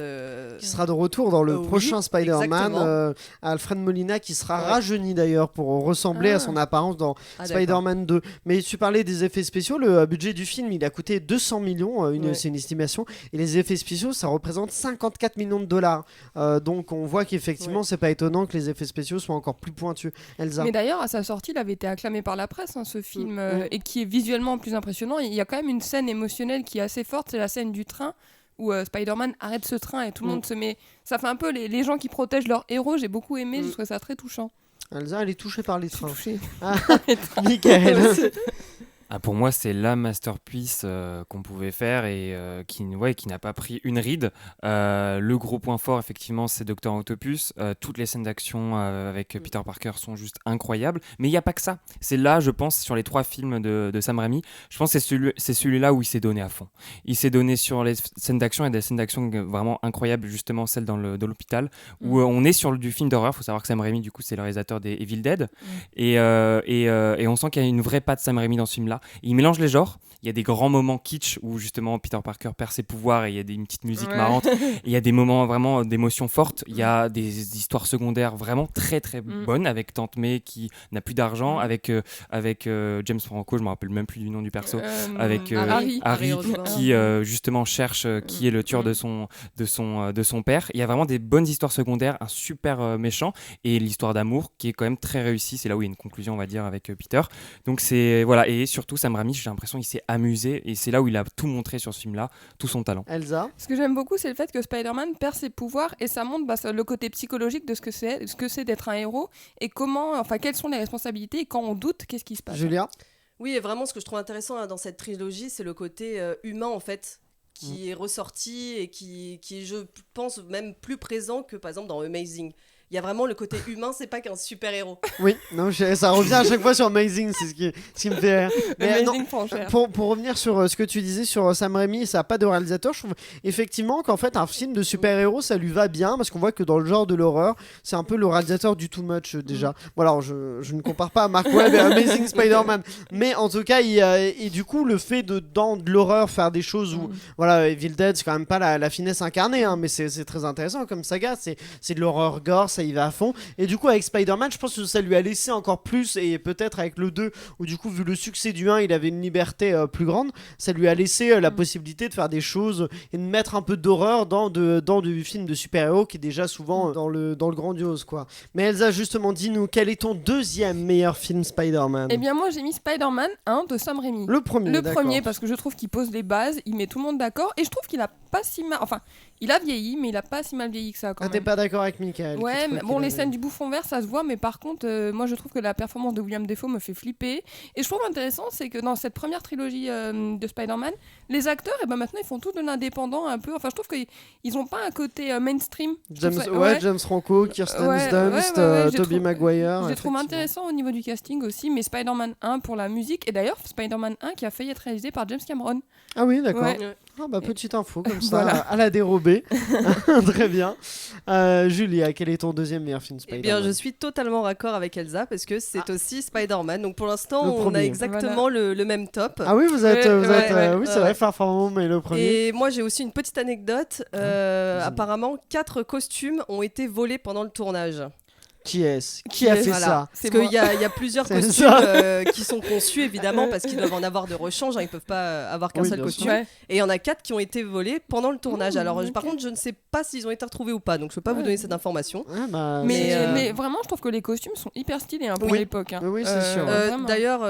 [SPEAKER 1] qui sera de retour dans le
[SPEAKER 7] oui,
[SPEAKER 1] prochain Spider-Man.
[SPEAKER 7] exactement.
[SPEAKER 1] Alfred Molina qui sera
[SPEAKER 7] Ouais.
[SPEAKER 1] rajeuni d'ailleurs pour ressembler à son apparence dans
[SPEAKER 7] Ah,
[SPEAKER 1] Spider-Man 2. Mais tu parlais des effets spéciaux, le budget du film il a coûté 200 millions,
[SPEAKER 7] Ouais.
[SPEAKER 1] c'est une estimation, et les effets spéciaux ça représente 54 millions de dollars. Donc on voit qu'effectivement c'est pas étonnant que les effets spéciaux soient encore plus pointus. Elsa.
[SPEAKER 6] Mais d'ailleurs, à sa sortie, il avait été acclamé par la presse, ce film, et qui est visuellement plus impressionnant. Il y a quand même une scène émotionnelle qui est assez forte, c'est la scène du train où Spider-Man arrête ce train et tout le monde se met... Ça fait un peu les gens qui protègent leurs héros, j'ai beaucoup aimé, je trouvais ça très touchant.
[SPEAKER 1] Elsa elle est touchée par les
[SPEAKER 6] Je suis
[SPEAKER 1] trains.
[SPEAKER 6] touchée.
[SPEAKER 1] Ah, Michael.
[SPEAKER 5] Pour moi, c'est la masterpiece qu'on pouvait faire et qui n'a pas pris une ride. Le gros point fort, effectivement, c'est Dr. Octopus. Toutes les scènes d'action avec Peter Parker sont juste incroyables. Mais il n'y a pas que ça. C'est là, je pense, sur les 3 films de Sam Raimi, je pense que c'est celui-là où il s'est donné à fond. Il s'est donné sur les scènes d'action et des scènes d'action vraiment incroyables, justement celle dans l'hôpital, où on est sur du film d'horreur. Il faut savoir que Sam Raimi, du coup, c'est le réalisateur des Evil Dead. Et on sent qu'il y a une vraie patte Sam Raimi dans ce film-là. Il mélange les genres. Il y a des grands moments kitsch où justement Peter Parker perd ses pouvoirs et il y a une petite musique marrante. Il y a des moments vraiment d'émotions fortes. Il y a des histoires secondaires vraiment très très bonnes avec Tante May qui n'a plus d'argent, avec James Franco, je me rappelle même plus du nom du perso, avec Harry qui justement cherche qui est le tueur de son père. Il y a vraiment des bonnes histoires secondaires, un super méchant et l'histoire d'amour qui est quand même très réussie. C'est là où il y a une conclusion, on va dire, avec Peter. Donc c'est voilà, et surtout surtout Sam Raimi, j'ai l'impression qu'il s'est amusé et c'est là où il a tout montré sur ce film-là, tout son talent.
[SPEAKER 1] Elsa.
[SPEAKER 6] Ce que j'aime beaucoup, c'est le fait que Spider-Man perd ses pouvoirs et ça montre le côté psychologique de ce que c'est d'être un héros et quelles sont les responsabilités et quand on doute, qu'est-ce qui se passe.
[SPEAKER 1] Julia.
[SPEAKER 7] Oui, et vraiment, ce que je trouve intéressant là, dans cette trilogie, c'est le côté humain, en fait, qui est ressorti et qui est, je pense, même plus présent que, par exemple, dans Amazing. Il y a vraiment le côté humain, c'est pas qu'un super-héros.
[SPEAKER 1] Oui, non, ça revient à chaque fois sur Amazing, c'est ce qui me fait rire. Mais,
[SPEAKER 6] Amazing franchère.
[SPEAKER 1] pour revenir sur ce que tu disais sur Sam Raimi, ça n'a pas de réalisateur, je trouve effectivement qu'en fait un film de super-héros ça lui va bien parce qu'on voit que dans le genre de l'horreur, c'est un peu le réalisateur du too much déjà. Bon, alors je ne compare pas à Mark Webb et à Amazing Spider-Man, mais en tout cas, et du coup, le fait dans de l'horreur faire des choses où, voilà, Evil Dead, c'est quand même pas la finesse incarnée, hein, mais c'est très intéressant comme saga, c'est de l'horreur gore, ça y va à fond. Et du coup, avec Spider-Man, je pense que ça lui a laissé encore plus, et peut-être avec le 2, où du coup, vu le succès du 1, il avait une liberté plus grande, ça lui a laissé la possibilité de faire des choses et de mettre un peu d'horreur dans du film de super-héros qui est déjà souvent dans le grandiose, quoi. Mais Elsa, justement, dis-nous, quel est ton deuxième meilleur film Spider-Man?
[SPEAKER 6] Eh bien, moi, j'ai mis Spider-Man 1 de Sam Raimi.
[SPEAKER 1] Le premier,
[SPEAKER 6] parce que je trouve qu'il pose les bases, il met tout le monde d'accord, et je trouve qu'il a pas si mal... Enfin, il a vieilli, mais il a pas si mal vieilli que ça, quand même.
[SPEAKER 1] T'es pas d'accord avec Michael?
[SPEAKER 6] Ouais, mais bon, les scènes du bouffon vert, ça se voit, mais par contre, moi, je trouve que la performance de William Dafoe me fait flipper. Et je trouve intéressant, c'est que dans cette première trilogie de Spider-Man, les acteurs, et ben maintenant, ils font tout de l'indépendant un peu. Enfin, je trouve qu'ils ont pas un côté mainstream.
[SPEAKER 1] James Franco, Kirsten Dunst, Tobey Maguire.
[SPEAKER 6] Je les trouve intéressants au niveau du casting aussi, mais Spider-Man 1 pour la musique, et d'ailleurs, Spider-Man 1 qui a failli être réalisé par James Cameron.
[SPEAKER 1] Ah oui, d'accord.
[SPEAKER 6] Ouais.
[SPEAKER 1] Ah bah, petite info comme ça,
[SPEAKER 6] Voilà.
[SPEAKER 1] à la dérobée. Très bien. Julia, quel est ton deuxième meilleur film Spider-Man?
[SPEAKER 7] Eh bien, je suis totalement raccord avec Elsa parce que c'est aussi Spider-Man. Donc pour l'instant,
[SPEAKER 1] Le
[SPEAKER 7] on
[SPEAKER 1] premier.
[SPEAKER 7] a exactement le même top.
[SPEAKER 1] Ah oui, vous êtes, oui, c'est vrai,
[SPEAKER 7] ouais.
[SPEAKER 1] Far From Home et le premier.
[SPEAKER 7] Et moi, j'ai aussi une petite anecdote. Apparemment, 4 costumes ont été volés pendant le tournage.
[SPEAKER 1] Qui est-ce qui a fait
[SPEAKER 7] Voilà.
[SPEAKER 1] ça?
[SPEAKER 7] Parce qu'il y a plusieurs
[SPEAKER 1] C'est
[SPEAKER 7] costumes
[SPEAKER 1] ça.
[SPEAKER 7] qui sont conçus, évidemment, parce qu'ils doivent en avoir de rechange. Ils ne peuvent pas avoir qu'un
[SPEAKER 1] Oui,
[SPEAKER 7] seul
[SPEAKER 1] bien
[SPEAKER 7] costume.
[SPEAKER 1] sûr.
[SPEAKER 6] Ouais.
[SPEAKER 7] Et il y en a 4 qui ont été volés pendant le tournage. Alors, par contre, je ne sais pas s'ils ont été retrouvés ou pas. Donc, je ne peux pas vous donner cette information.
[SPEAKER 1] Ouais, bah,
[SPEAKER 6] Mais vraiment, je trouve que les costumes sont hyper stylés pour
[SPEAKER 7] Oui.
[SPEAKER 6] l'époque. Hein.
[SPEAKER 1] Oui, c'est sûr.
[SPEAKER 6] Vraiment.
[SPEAKER 7] D'ailleurs,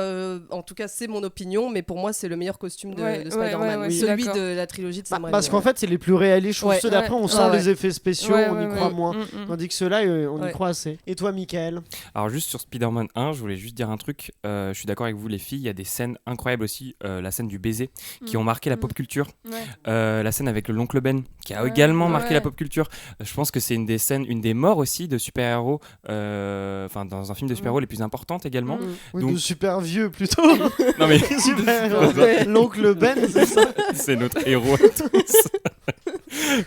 [SPEAKER 7] en tout cas, c'est mon opinion, mais pour moi, c'est le meilleur costume de Spider-Man.
[SPEAKER 6] ouais,
[SPEAKER 7] Celui
[SPEAKER 6] d'accord.
[SPEAKER 7] de la trilogie de Sam Raimi.
[SPEAKER 1] parce qu'en fait, c'est les plus réalistes. Je trouve
[SPEAKER 7] Ouais.
[SPEAKER 1] ceux d'après, on
[SPEAKER 6] Ouais.
[SPEAKER 1] sent les effets spéciaux, on y croit moins.
[SPEAKER 6] Tandis
[SPEAKER 1] Tandis que ceux-là, on y
[SPEAKER 7] Ouais.
[SPEAKER 1] croit assez. Et toi, Michael?
[SPEAKER 5] Alors juste sur Spider-Man 1, je voulais juste dire un truc, je suis d'accord avec vous les filles, il y a des scènes incroyables aussi, la scène du baiser qui ont marqué la pop culture, la scène avec l'oncle Ben qui a également marqué la pop culture. Je pense que c'est une des morts aussi de super-héros, enfin dans un film de super-héros les plus importantes également.
[SPEAKER 1] Oui,
[SPEAKER 5] Donc-
[SPEAKER 1] de super vieux plutôt.
[SPEAKER 5] Non mais
[SPEAKER 1] Super. L'oncle Ben, c'est ça?
[SPEAKER 5] c'est notre héros à tous.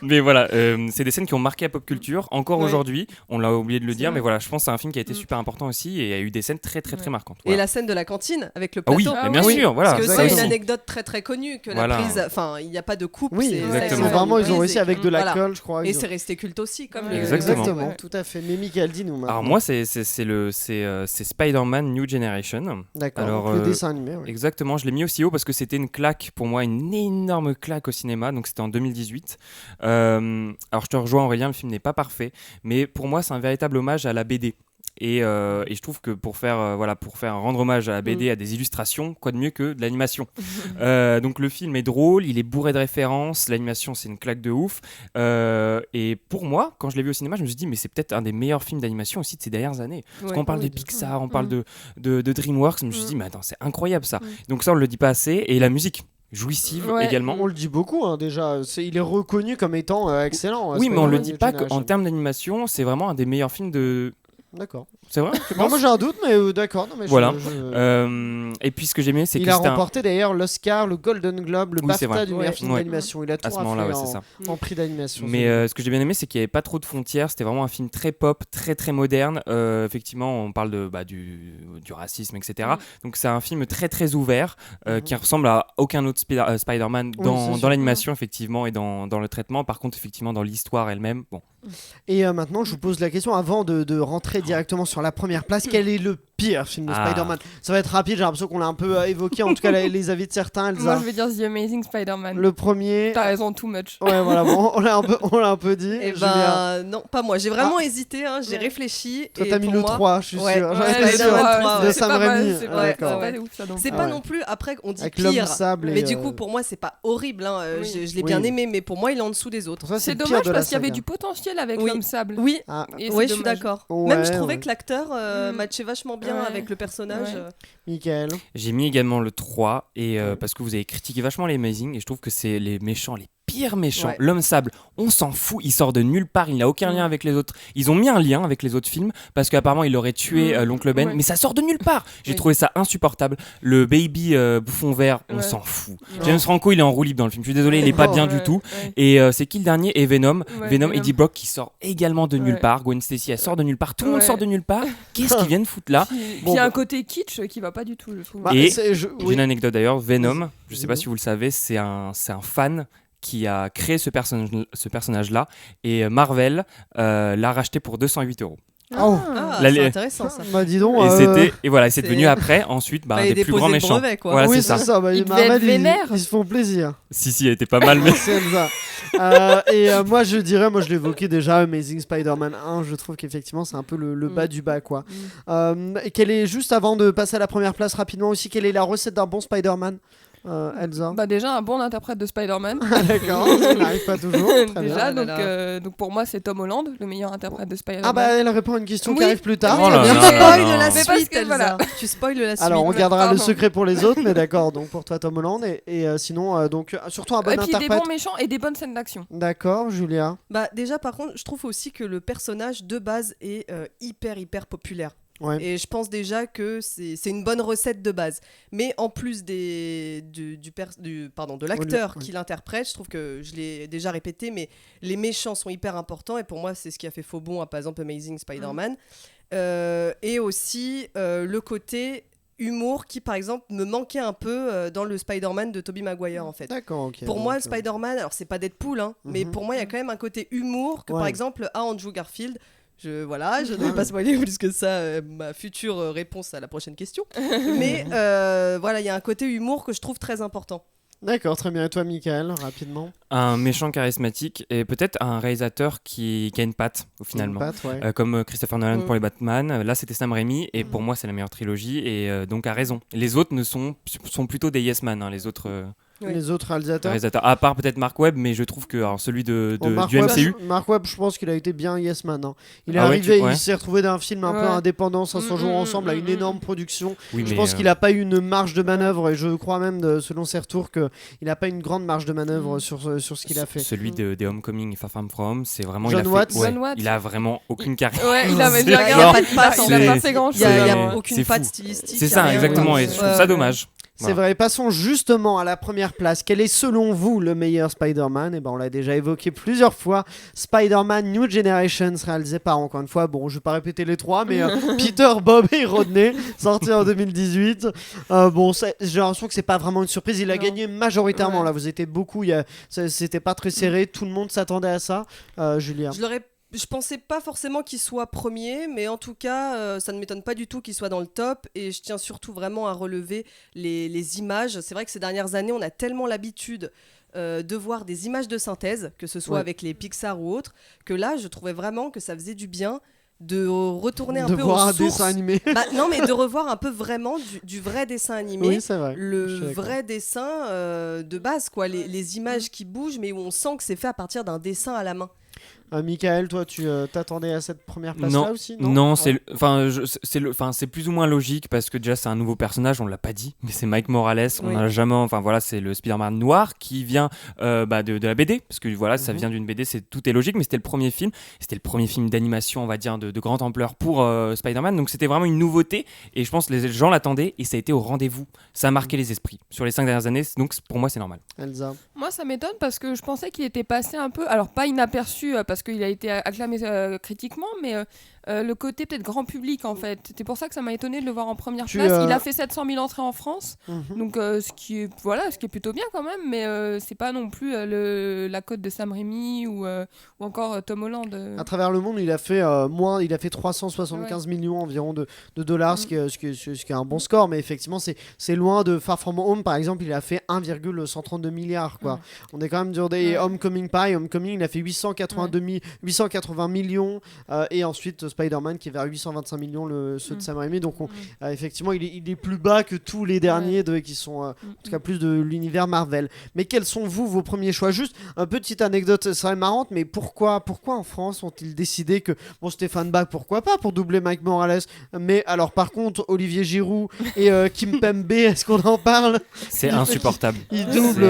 [SPEAKER 5] Mais voilà, c'est des scènes qui ont marqué la pop culture encore aujourd'hui. On l'a oublié de le dire,
[SPEAKER 6] vrai.
[SPEAKER 5] mais voilà, je pense que c'est un film qui a été super important aussi et il y a eu des scènes très marquantes.
[SPEAKER 7] Et
[SPEAKER 5] Voilà.
[SPEAKER 7] la scène de la cantine avec le
[SPEAKER 5] Ah
[SPEAKER 7] plateau.
[SPEAKER 5] oui, mais bien sûr, voilà.
[SPEAKER 7] Parce que
[SPEAKER 5] ça
[SPEAKER 7] c'est
[SPEAKER 5] aussi.
[SPEAKER 7] une anecdote très très connue que
[SPEAKER 5] Voilà.
[SPEAKER 7] la prise, enfin, il n'y a pas de coupe.
[SPEAKER 1] Oui,
[SPEAKER 7] c'est-
[SPEAKER 5] exactement.
[SPEAKER 7] c'est
[SPEAKER 1] Vraiment, ils ont
[SPEAKER 7] prise
[SPEAKER 1] réussi
[SPEAKER 7] et-
[SPEAKER 1] avec de la
[SPEAKER 7] voilà.
[SPEAKER 1] colle, je crois.
[SPEAKER 7] Et
[SPEAKER 1] ils ont-
[SPEAKER 7] c'est resté culte aussi, comme les-
[SPEAKER 1] Exactement,
[SPEAKER 6] Ouais.
[SPEAKER 1] tout à fait. Mais Michael, dis-nous maintenant.
[SPEAKER 5] Alors moi, c'est Spider-Man New Generation.
[SPEAKER 1] D'accord,
[SPEAKER 5] Alors,
[SPEAKER 1] donc le dessin animé. Oui.
[SPEAKER 5] Exactement, je l'ai mis aussi haut parce que c'était une claque pour moi, une énorme claque au cinéma. Donc c'était en 2018. Alors je te rejoins Aurélien, le film n'est pas parfait, mais pour moi c'est un véritable hommage à la BD. Et je trouve que pour faire rendre hommage à la BD, à des illustrations, quoi de mieux que de l'animation. Donc le film est drôle, il est bourré de références, l'animation c'est une claque de ouf. Et pour moi, quand je l'ai vu au cinéma, je me suis dit mais c'est peut-être un des meilleurs films d'animation aussi de ces dernières années. Parce qu'on parle de Pixar, on parle de DreamWorks, je me suis dit mais attends c'est incroyable ça. Donc ça on le dit pas assez. Et la musique jouissive également.
[SPEAKER 1] On le dit beaucoup hein, déjà. Il est reconnu comme étant excellent.
[SPEAKER 5] Oui, mais on le
[SPEAKER 1] Spider-Man
[SPEAKER 5] dit
[SPEAKER 1] New
[SPEAKER 5] pas
[SPEAKER 1] Generation.
[SPEAKER 5] qu'en termes d'animation, c'est vraiment un des meilleurs films de.
[SPEAKER 1] D'accord.
[SPEAKER 5] C'est vrai tu
[SPEAKER 1] Non,
[SPEAKER 5] penses
[SPEAKER 1] moi j'ai un doute, mais d'accord. Non, mais
[SPEAKER 5] Voilà.
[SPEAKER 1] je-
[SPEAKER 5] Et puis ce que j'ai aimé, c'est
[SPEAKER 1] Il
[SPEAKER 5] que
[SPEAKER 1] a
[SPEAKER 5] c'était
[SPEAKER 1] remporté d'ailleurs l'Oscar, le Golden Globe, le
[SPEAKER 5] Oui, c'est
[SPEAKER 1] BAFTA
[SPEAKER 5] vrai.
[SPEAKER 1] du meilleur film
[SPEAKER 5] Ouais.
[SPEAKER 1] d'animation. Il a tout
[SPEAKER 5] à ce moment-là,
[SPEAKER 1] raflé
[SPEAKER 5] ouais, c'est ça.
[SPEAKER 1] en prix d'animation.
[SPEAKER 5] Mais ce que j'ai bien aimé, c'est qu'il n'y avait pas trop de frontières. C'était vraiment un film très pop, très moderne. Effectivement, on parle du racisme, etc. Donc c'est un film très ouvert qui ressemble à aucun autre Spider-Man
[SPEAKER 1] Oui, c'est
[SPEAKER 5] dans
[SPEAKER 1] sûr.
[SPEAKER 5] l'animation, effectivement, et dans le traitement. Par contre, effectivement, dans l'histoire elle-même, bon,
[SPEAKER 1] Et maintenant, je vous pose la question avant de rentrer directement sur la première place. Quel est le pire film de Spider-Man? Ça va être rapide, j'ai l'impression qu'on l'a un peu évoqué, en tout cas les avis de certains. Elsa.
[SPEAKER 6] Moi, je vais dire The Amazing Spider-Man.
[SPEAKER 1] Le premier.
[SPEAKER 6] T'as raison, too much.
[SPEAKER 1] Ouais, voilà, bon, on l'a un peu dit.
[SPEAKER 7] Et
[SPEAKER 1] Julien.
[SPEAKER 7] non, pas moi. J'ai vraiment hésité, hein, j'ai réfléchi.
[SPEAKER 1] Toi,
[SPEAKER 7] et
[SPEAKER 1] t'as mis
[SPEAKER 7] pour
[SPEAKER 1] le
[SPEAKER 7] moi-
[SPEAKER 1] 3, je suis
[SPEAKER 7] Ouais.
[SPEAKER 1] sûr.
[SPEAKER 7] Ouais,
[SPEAKER 1] J'en étais
[SPEAKER 7] le
[SPEAKER 1] sûr.
[SPEAKER 7] 3,
[SPEAKER 1] de
[SPEAKER 7] ouais.
[SPEAKER 1] Sam
[SPEAKER 6] pas mal,
[SPEAKER 1] Raimi.
[SPEAKER 6] c'est
[SPEAKER 1] Ah,
[SPEAKER 6] pas-
[SPEAKER 1] d'accord.
[SPEAKER 6] c'est pas ouf, ça non
[SPEAKER 7] C'est
[SPEAKER 6] plus.
[SPEAKER 7] pas
[SPEAKER 1] ouais.
[SPEAKER 7] non plus, après on dit
[SPEAKER 1] Avec l'homme
[SPEAKER 7] pire,
[SPEAKER 1] sable et,
[SPEAKER 7] mais du coup pour moi c'est pas horrible, hein.
[SPEAKER 6] Oui.
[SPEAKER 7] Je l'ai bien
[SPEAKER 1] Oui.
[SPEAKER 7] aimé, mais pour moi il est en dessous des autres.
[SPEAKER 1] Pour toi,
[SPEAKER 6] C'est
[SPEAKER 1] le pire
[SPEAKER 6] dommage
[SPEAKER 1] de la
[SPEAKER 6] parce qu'il y avait
[SPEAKER 1] saga.
[SPEAKER 6] du potentiel avec
[SPEAKER 7] Oui.
[SPEAKER 6] l'homme sable.
[SPEAKER 7] Oui,
[SPEAKER 1] Ah,
[SPEAKER 6] Et c'est
[SPEAKER 7] ouais, je suis
[SPEAKER 6] dommage.
[SPEAKER 7] d'accord.
[SPEAKER 1] Ouais,
[SPEAKER 7] Même je trouvais
[SPEAKER 1] ouais.
[SPEAKER 7] que l'acteur
[SPEAKER 6] Mm.
[SPEAKER 7] matchait vachement bien
[SPEAKER 6] Ouais.
[SPEAKER 7] avec le personnage.
[SPEAKER 6] Ouais.
[SPEAKER 1] Michael.
[SPEAKER 5] J'ai mis également le 3 et parce que vous avez critiqué vachement les Amazing et je trouve que c'est les méchants, les pires méchants.
[SPEAKER 7] Ouais.
[SPEAKER 5] L'homme sable, on s'en fout, il sort de nulle part, il n'a aucun lien avec les autres. Ils ont mis un lien avec les autres films parce qu'apparemment il aurait tué l'oncle Ben,
[SPEAKER 6] Ouais.
[SPEAKER 5] mais ça sort de nulle part. J'ai
[SPEAKER 6] Oui.
[SPEAKER 5] trouvé ça insupportable. Le baby bouffon vert, on
[SPEAKER 6] Ouais.
[SPEAKER 5] s'en fout.
[SPEAKER 6] Ouais.
[SPEAKER 5] James Franco, il est en roue libre dans le film. Je suis désolé, il est pas
[SPEAKER 1] Oh,
[SPEAKER 5] bien
[SPEAKER 6] Ouais,
[SPEAKER 5] du tout.
[SPEAKER 6] ouais.
[SPEAKER 5] Et c'est qui le dernier? Et Venom.
[SPEAKER 6] Ouais,
[SPEAKER 5] Venom,
[SPEAKER 6] Venom.
[SPEAKER 5] Eddie Brock qui sort également de nulle
[SPEAKER 6] Ouais.
[SPEAKER 5] part. Gwen Stacy, elle sort de nulle part. Tout le monde
[SPEAKER 6] Ouais.
[SPEAKER 5] sort de nulle part. Qu'est-ce qu'ils viennent foutre là?
[SPEAKER 6] Puis
[SPEAKER 1] Bon,
[SPEAKER 6] il y a
[SPEAKER 1] bah.
[SPEAKER 6] un côté kitsch qui va pas du tout, je trouve.
[SPEAKER 1] Bah,
[SPEAKER 5] Et
[SPEAKER 1] c'est-
[SPEAKER 5] J'ai une anecdote d'ailleurs. Venom, je sais
[SPEAKER 1] Vas-y.
[SPEAKER 5] pas si vous le savez, c'est un fan qui a créé ce personnage-là et Marvel l'a racheté pour 208 €.
[SPEAKER 1] Oh.
[SPEAKER 7] Ah,
[SPEAKER 5] La-
[SPEAKER 7] c'est intéressant ça.
[SPEAKER 1] Bah dis donc.
[SPEAKER 5] Et voilà, c'est
[SPEAKER 7] c'est-
[SPEAKER 5] devenu après, ensuite,
[SPEAKER 7] Fallait
[SPEAKER 5] des plus
[SPEAKER 7] déposer
[SPEAKER 5] grands
[SPEAKER 7] le
[SPEAKER 5] méchants.
[SPEAKER 7] brevet, quoi.
[SPEAKER 5] Voilà,
[SPEAKER 1] oui,
[SPEAKER 5] c'est ça.
[SPEAKER 1] Bah,
[SPEAKER 6] Il devait
[SPEAKER 1] Marvel,
[SPEAKER 6] être vénère.
[SPEAKER 1] ils se font plaisir.
[SPEAKER 5] Si, elle était pas mal, mais
[SPEAKER 1] C'est Elsa. Moi je dirais, moi je l'évoquais déjà, Amazing Spider-Man 1, je trouve qu'effectivement c'est un peu le bas du bas quoi. Et quelle est, juste avant de passer à la première place rapidement aussi, quelle est la recette d'un bon Spider-Man, Elsa?
[SPEAKER 6] Bah déjà un bon interprète de Spider-Man.
[SPEAKER 1] Ah, d'accord, ça n'arrive pas toujours. Très
[SPEAKER 6] Déjà,
[SPEAKER 1] bien.
[SPEAKER 6] donc pour moi c'est Tom Holland, le meilleur interprète de Spider-Man.
[SPEAKER 1] Ah bah elle répond à une question qui
[SPEAKER 6] Oui.
[SPEAKER 1] arrive plus tard.
[SPEAKER 5] Oh
[SPEAKER 1] très
[SPEAKER 5] là
[SPEAKER 1] bien.
[SPEAKER 5] là
[SPEAKER 7] Tu
[SPEAKER 5] là
[SPEAKER 7] spoil
[SPEAKER 5] là.
[SPEAKER 7] la
[SPEAKER 6] Mais parce
[SPEAKER 7] suite,
[SPEAKER 6] que,
[SPEAKER 7] Elsa.
[SPEAKER 6] voilà.
[SPEAKER 7] Tu spoil la suite.
[SPEAKER 1] Alors on
[SPEAKER 6] mais
[SPEAKER 1] gardera le
[SPEAKER 6] pardon.
[SPEAKER 1] secret pour les autres, mais d'accord, donc pour toi Tom Holland et sinon donc surtout un bon
[SPEAKER 6] Et puis des
[SPEAKER 1] interprète.
[SPEAKER 6] bons méchants et des bonnes scènes d'action.
[SPEAKER 1] D'accord, Julia.
[SPEAKER 7] Bah déjà par contre, je trouve aussi que le personnage de base est hyper populaire.
[SPEAKER 1] Ouais.
[SPEAKER 7] Et je pense déjà que c'est une bonne recette de base. Mais en plus de l'acteur
[SPEAKER 1] Oui.
[SPEAKER 7] qui l'interprète, je trouve que je l'ai déjà répété, mais les méchants sont hyper importants. Et pour moi, c'est ce qui a fait faux bond à, par exemple, Amazing Spider-Man. Et aussi le côté humour qui, par exemple, me manquait un peu dans le Spider-Man de Tobey Maguire, en fait.
[SPEAKER 1] D'accord, ok.
[SPEAKER 7] Pour
[SPEAKER 1] donc,
[SPEAKER 7] moi, Spider-Man, alors c'est pas Deadpool, hein, mais
[SPEAKER 1] Mhm.
[SPEAKER 7] pour moi, il y a quand même un côté humour que, par
[SPEAKER 1] Ouais.
[SPEAKER 7] exemple, a Andrew Garfield. Je ne vais pas spoiler plus que ça ma future réponse à la prochaine question. Mais voilà, il y a un côté humour que je trouve très important.
[SPEAKER 1] D'accord, très bien. Et toi, Michael, rapidement?
[SPEAKER 5] un méchant charismatique et peut-être un réalisateur qui a une patte, finalement.
[SPEAKER 1] Une patte, ouais.
[SPEAKER 5] Comme Christopher Nolan
[SPEAKER 7] Mm.
[SPEAKER 5] pour les Batman, là c'était Sam Raimi et pour moi c'est la meilleure trilogie et donc a raison. Les autres sont plutôt des yes man, hein, les autres
[SPEAKER 7] Ouais.
[SPEAKER 1] Les autres réalisateurs.
[SPEAKER 5] réalisateurs, à part peut-être Mark Webb, mais je trouve que alors, celui
[SPEAKER 1] Bon, Mark
[SPEAKER 5] du
[SPEAKER 1] Webb,
[SPEAKER 5] MCU,
[SPEAKER 1] Mark Webb, je pense qu'il a été bien yes man. Hein. Il est
[SPEAKER 5] Ah ouais,
[SPEAKER 1] arrivé,
[SPEAKER 5] ouais.
[SPEAKER 1] il s'est retrouvé d'un film un peu
[SPEAKER 6] Ouais.
[SPEAKER 1] indépendant, sans s'en jouer
[SPEAKER 6] Mm,
[SPEAKER 1] ensemble, à une
[SPEAKER 6] mm,
[SPEAKER 1] énorme production.
[SPEAKER 5] oui,
[SPEAKER 1] Je
[SPEAKER 5] mais,
[SPEAKER 1] pense qu'il n'a pas eu une marge de manœuvre et je crois même, selon ses retours, qu'il n'a pas une grande marge de manœuvre sur ce qu'il a fait.
[SPEAKER 5] Celui des Homecoming et Far From Home, c'est vraiment
[SPEAKER 1] John
[SPEAKER 5] il a
[SPEAKER 1] Watts.
[SPEAKER 5] fait, ouais,
[SPEAKER 6] John Watts.
[SPEAKER 5] il a vraiment aucune carrière.
[SPEAKER 6] Ouais, il avait
[SPEAKER 5] C'est-
[SPEAKER 6] bien
[SPEAKER 7] Il y a
[SPEAKER 6] regardé.
[SPEAKER 7] pas de patte,
[SPEAKER 6] Il a
[SPEAKER 5] c'est-
[SPEAKER 6] pas fait grand
[SPEAKER 7] Il
[SPEAKER 6] chose.
[SPEAKER 7] n'y a,
[SPEAKER 5] C'est-
[SPEAKER 7] aucune
[SPEAKER 5] c'est
[SPEAKER 7] patte
[SPEAKER 5] fou.
[SPEAKER 7] stylistique.
[SPEAKER 5] C'est
[SPEAKER 7] y a
[SPEAKER 5] ça,
[SPEAKER 7] rien,
[SPEAKER 5] exactement,
[SPEAKER 7] ouais.
[SPEAKER 5] et je trouve
[SPEAKER 7] Ouais,
[SPEAKER 5] ça
[SPEAKER 7] ouais.
[SPEAKER 5] dommage.
[SPEAKER 1] C'est vrai, passons justement à la première place. Quel est selon vous le meilleur Spider-Man? On l'a déjà évoqué plusieurs fois. Spider-Man New Generations, réalisé par, encore une fois, bon, je vais pas répéter les trois, mais Peter, Bob et Rodney, sorti en 2018. J'ai l'impression que c'est pas vraiment une surprise. Il a
[SPEAKER 6] Non.
[SPEAKER 1] gagné majoritairement.
[SPEAKER 6] Ouais.
[SPEAKER 1] Là, vous étiez beaucoup. C'était pas très serré. Tout le monde s'attendait à ça. Julien.
[SPEAKER 7] Je pensais pas forcément qu'il soit premier, mais en tout cas, ça ne m'étonne pas du tout qu'il soit dans le top. Et je tiens surtout vraiment à relever les images. C'est vrai que ces dernières années, on a tellement l'habitude de voir des images de synthèse, que ce soit
[SPEAKER 1] Ouais.
[SPEAKER 7] avec les Pixar ou autres, que là, je trouvais vraiment que ça faisait du bien de retourner un
[SPEAKER 1] De
[SPEAKER 7] peu
[SPEAKER 1] voir
[SPEAKER 7] aux
[SPEAKER 1] un
[SPEAKER 7] sources.
[SPEAKER 1] dessin animé.
[SPEAKER 7] Bah, non, mais de revoir un peu vraiment du vrai dessin animé.
[SPEAKER 1] Oui, c'est vrai. Je
[SPEAKER 7] Le
[SPEAKER 1] suis d'accord.
[SPEAKER 7] vrai dessin de base, quoi. Les images qui bougent, mais où on sent que c'est fait à partir d'un dessin à la main.
[SPEAKER 1] Michael, toi, tu t'attendais à cette première place
[SPEAKER 5] Non,
[SPEAKER 1] là aussi?
[SPEAKER 5] non,
[SPEAKER 1] Ah.
[SPEAKER 5] c'est plus ou moins logique parce que déjà c'est un nouveau personnage, on l'a pas dit, mais c'est Mike Morales. On
[SPEAKER 7] Oui.
[SPEAKER 5] n'a jamais, enfin voilà, c'est le Spider-Man noir qui vient de la BD parce que voilà, ça
[SPEAKER 1] Mhm.
[SPEAKER 5] vient d'une BD, tout est logique, mais c'était le premier film d'animation, on va dire, de grande ampleur pour Spider-Man, donc c'était vraiment une nouveauté et je pense que les gens l'attendaient et ça a été au rendez-vous. Ça a marqué les esprits sur les 5 dernières années, donc pour moi c'est normal.
[SPEAKER 1] Elsa.
[SPEAKER 6] Moi, ça m'étonne parce que je pensais qu'il était passé un peu, alors pas inaperçu parce qu'il a été acclamé critiquement, mais le côté peut-être grand public en fait. C'est pour ça que ça m'a étonné de le voir en première
[SPEAKER 1] Tu,
[SPEAKER 6] place. Il a fait 700 000 entrées en France,
[SPEAKER 1] Mhm.
[SPEAKER 6] donc ce qui est plutôt bien quand même, mais c'est pas non plus la cote de Sam Raimi ou encore Tom Holland.
[SPEAKER 1] À travers le monde, il a fait 375 millions environ de dollars, ce qui est un bon score, mais effectivement, c'est loin de Far From Home, par exemple, il a fait 1,132 milliards, quoi. On est quand même sur des Homecoming, pareil, Homecoming, il a fait 880 millions, et ensuite Spider-Man qui est vers 825 millions, ceux de Sam Raimi, donc effectivement, il est plus bas que tous les derniers qui sont, en tout cas, plus de l'univers Marvel. Mais quels sont vos premiers choix? Juste, une petite anecdote, ça serait marrante, mais pourquoi en France ont-ils décidé que, bon, Stéphane Bach, pourquoi pas, pour doubler Mike Morales, mais alors par contre, Olivier Giroud et Kim Pembe, est-ce qu'on en parle?
[SPEAKER 5] C'est insupportable.
[SPEAKER 1] Il double.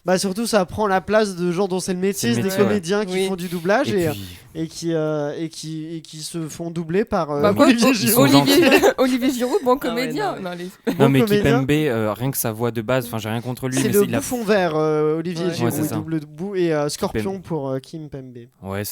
[SPEAKER 1] Bah surtout, ça prend la place de gens dont c'est le métier,
[SPEAKER 5] C'est le
[SPEAKER 1] des
[SPEAKER 5] métier,
[SPEAKER 1] comédiens qui font du doublage
[SPEAKER 5] Et puis,
[SPEAKER 1] et qui se font doubler par
[SPEAKER 6] Quoi,
[SPEAKER 1] Olivier Giroud.
[SPEAKER 6] Olivier Giroud, bon
[SPEAKER 7] Ah ouais,
[SPEAKER 6] comédien.
[SPEAKER 7] non,
[SPEAKER 6] Non, les-
[SPEAKER 5] non, mais
[SPEAKER 1] comédien.
[SPEAKER 5] Kipembe, rien que sa voix de base, enfin, j'ai rien contre lui,
[SPEAKER 1] C'est
[SPEAKER 5] mais
[SPEAKER 1] le
[SPEAKER 5] il a
[SPEAKER 1] bouffon vert, Olivier
[SPEAKER 6] Ouais.
[SPEAKER 1] Giroud,
[SPEAKER 5] Ouais, c'est ça.
[SPEAKER 1] double debout, et Scorpion pour Kim Pembe.
[SPEAKER 5] Ouais,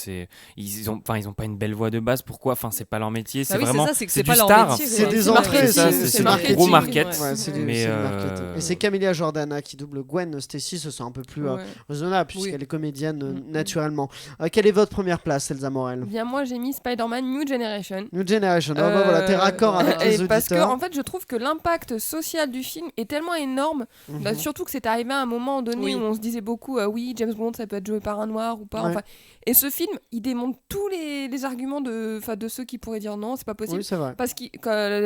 [SPEAKER 5] ils ont pas une belle voix de base. Pourquoi? Enfin, c'est pas leur métier. C'est
[SPEAKER 7] Ah oui,
[SPEAKER 5] vraiment.
[SPEAKER 7] c'est ça, c'est que
[SPEAKER 5] c'est
[SPEAKER 7] c'est
[SPEAKER 5] du
[SPEAKER 7] pas leur
[SPEAKER 5] star.
[SPEAKER 7] métier,
[SPEAKER 1] C'est
[SPEAKER 7] quoi.
[SPEAKER 1] des
[SPEAKER 6] C'est
[SPEAKER 1] entrées,
[SPEAKER 6] marketing,
[SPEAKER 1] c'est
[SPEAKER 5] du
[SPEAKER 6] marketing,
[SPEAKER 5] gros market.
[SPEAKER 6] ouais.
[SPEAKER 1] Ouais, c'est du
[SPEAKER 5] Mais,
[SPEAKER 1] marketing. Et c'est Camélia Jordana qui double Gwen Stacy, ce sont un peu plus
[SPEAKER 6] Ouais.
[SPEAKER 1] raisonnable puisqu'elle
[SPEAKER 7] Oui.
[SPEAKER 1] est comédienne naturellement. Quelle est votre première place, Elsa Morel?
[SPEAKER 6] Bien, moi j'ai mis Spider-Man New Generation.
[SPEAKER 1] New Generation. Ah bah voilà, t'es raccord avec les auditeurs.
[SPEAKER 6] Parce que en fait, je trouve que l'impact social du film est tellement énorme,
[SPEAKER 1] Mhm.
[SPEAKER 6] surtout que c'est arrivé à un moment donné
[SPEAKER 7] Oui.
[SPEAKER 6] où on se disait beaucoup, oui, James Bond, ça peut être joué par un noir ou pas.
[SPEAKER 1] Ouais.
[SPEAKER 6] Enfin, et ce film, il démontre tous les arguments de ceux qui pourraient dire non, c'est pas possible.
[SPEAKER 1] Oui, c'est vrai.
[SPEAKER 6] Parce que